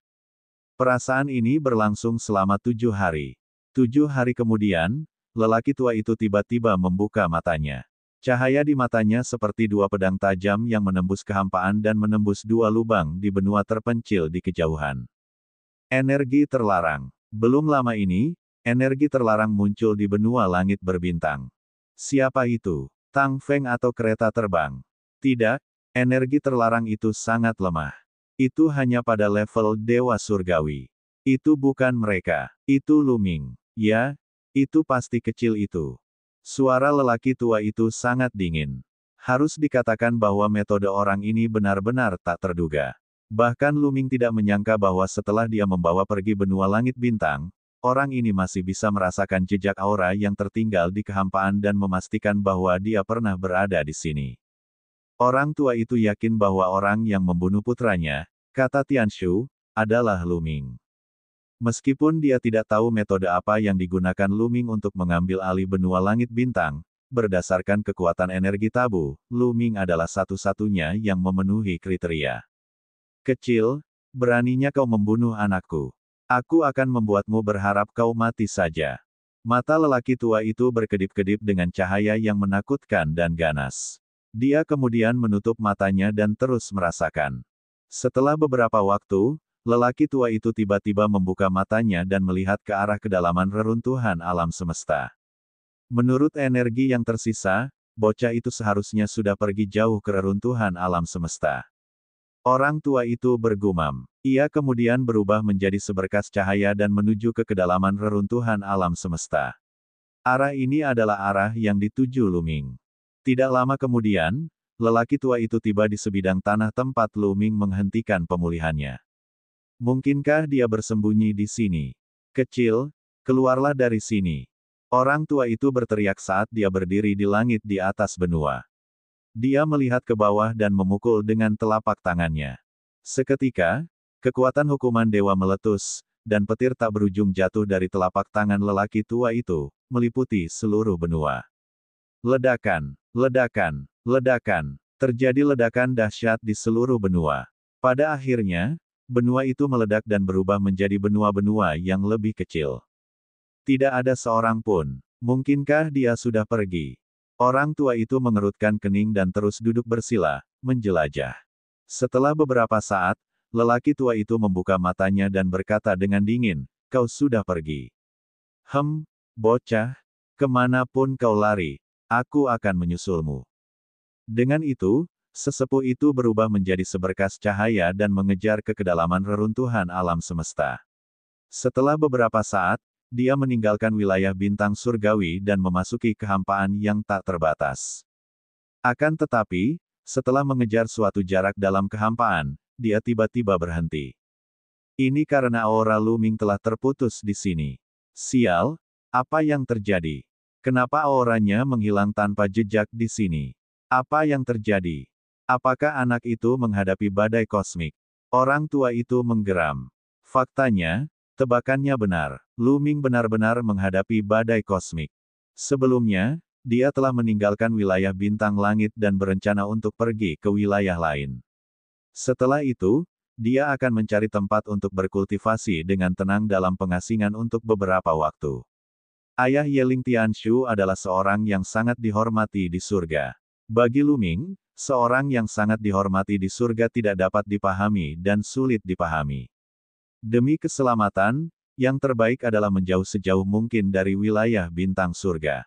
Perasaan ini berlangsung selama 7 hari. 7 hari kemudian, lelaki tua itu tiba-tiba membuka matanya. Cahaya di matanya seperti dua pedang tajam yang menembus kehampaan dan menembus dua lubang di benua terpencil di kejauhan. Energi terlarang. Belum lama ini, energi terlarang muncul di benua langit berbintang. Siapa itu? Tang Feng atau kereta terbang? Tidak, energi terlarang itu sangat lemah. Itu hanya pada level Dewa Surgawi. Itu bukan mereka. Itu Lu Ming. Ya, itu pasti kecil itu. Suara lelaki tua itu sangat dingin. Harus dikatakan bahwa metode orang ini benar-benar tak terduga. Bahkan Lu Ming tidak menyangka bahwa setelah dia membawa pergi benua langit bintang, orang ini masih bisa merasakan jejak aura yang tertinggal di kehampaan dan memastikan bahwa dia pernah berada di sini. Orang tua itu yakin bahwa orang yang membunuh putranya, kata Tianshu, adalah Lu Ming. Meskipun dia tidak tahu metode apa yang digunakan Lu Ming untuk mengambil alih benua langit bintang, berdasarkan kekuatan energi tabu, Lu Ming adalah satu-satunya yang memenuhi kriteria. Kecil, beraninya kau membunuh anakku. Aku akan membuatmu berharap kau mati saja. Mata lelaki tua itu berkedip-kedip dengan cahaya yang menakutkan dan ganas. Dia kemudian menutup matanya dan terus merasakan. Setelah beberapa waktu, lelaki tua itu tiba-tiba membuka matanya dan melihat ke arah kedalaman reruntuhan alam semesta. Menurut energi yang tersisa, bocah itu seharusnya sudah pergi jauh ke reruntuhan alam semesta. Orang tua itu bergumam. Ia kemudian berubah menjadi seberkas cahaya dan menuju ke kedalaman reruntuhan alam semesta. Arah ini adalah arah yang dituju Lu Ming. Tidak lama kemudian, lelaki tua itu tiba di sebidang tanah tempat Lu Ming menghentikan pemulihannya. Mungkinkah dia bersembunyi di sini? Kecil, keluarlah dari sini. Orang tua itu berteriak saat dia berdiri di langit di atas benua. Dia melihat ke bawah dan memukul dengan telapak tangannya. Seketika, kekuatan hukuman dewa meletus, dan petir tak berujung jatuh dari telapak tangan lelaki tua itu, meliputi seluruh benua. Ledakan, ledakan, ledakan. Terjadi ledakan dahsyat di seluruh benua. Pada akhirnya, benua itu meledak dan berubah menjadi benua-benua yang lebih kecil. Tidak ada seorang pun. Mungkinkah dia sudah pergi? Orang tua itu mengerutkan kening dan terus duduk bersila, menjelajah. Setelah beberapa saat, lelaki tua itu membuka matanya dan berkata dengan dingin, "Kau sudah pergi." Bocah, kemanapun kau lari, aku akan menyusulmu." Dengan itu, sesepuh itu berubah menjadi seberkas cahaya dan mengejar ke kedalaman reruntuhan alam semesta. Setelah beberapa saat, dia meninggalkan wilayah bintang surgawi dan memasuki kehampaan yang tak terbatas. Akan tetapi, setelah mengejar suatu jarak dalam kehampaan, dia tiba-tiba berhenti. Ini karena aura Lu Ming telah terputus di sini. Sial, apa yang terjadi? Kenapa auranya menghilang tanpa jejak di sini? Apa yang terjadi? Apakah anak itu menghadapi badai kosmik? Orang tua itu menggeram. Faktanya, tebakannya benar. Lu Ming benar-benar menghadapi badai kosmik. Sebelumnya, dia telah meninggalkan wilayah bintang langit dan berencana untuk pergi ke wilayah lain. Setelah itu, dia akan mencari tempat untuk berkultivasi dengan tenang dalam pengasingan untuk beberapa waktu. Ayah Yeling Tianshu adalah seorang yang sangat dihormati di surga. Bagi Lu Ming, seorang yang sangat dihormati di surga tidak dapat dipahami dan sulit dipahami. Demi keselamatan, yang terbaik adalah menjauh sejauh mungkin dari wilayah bintang surga.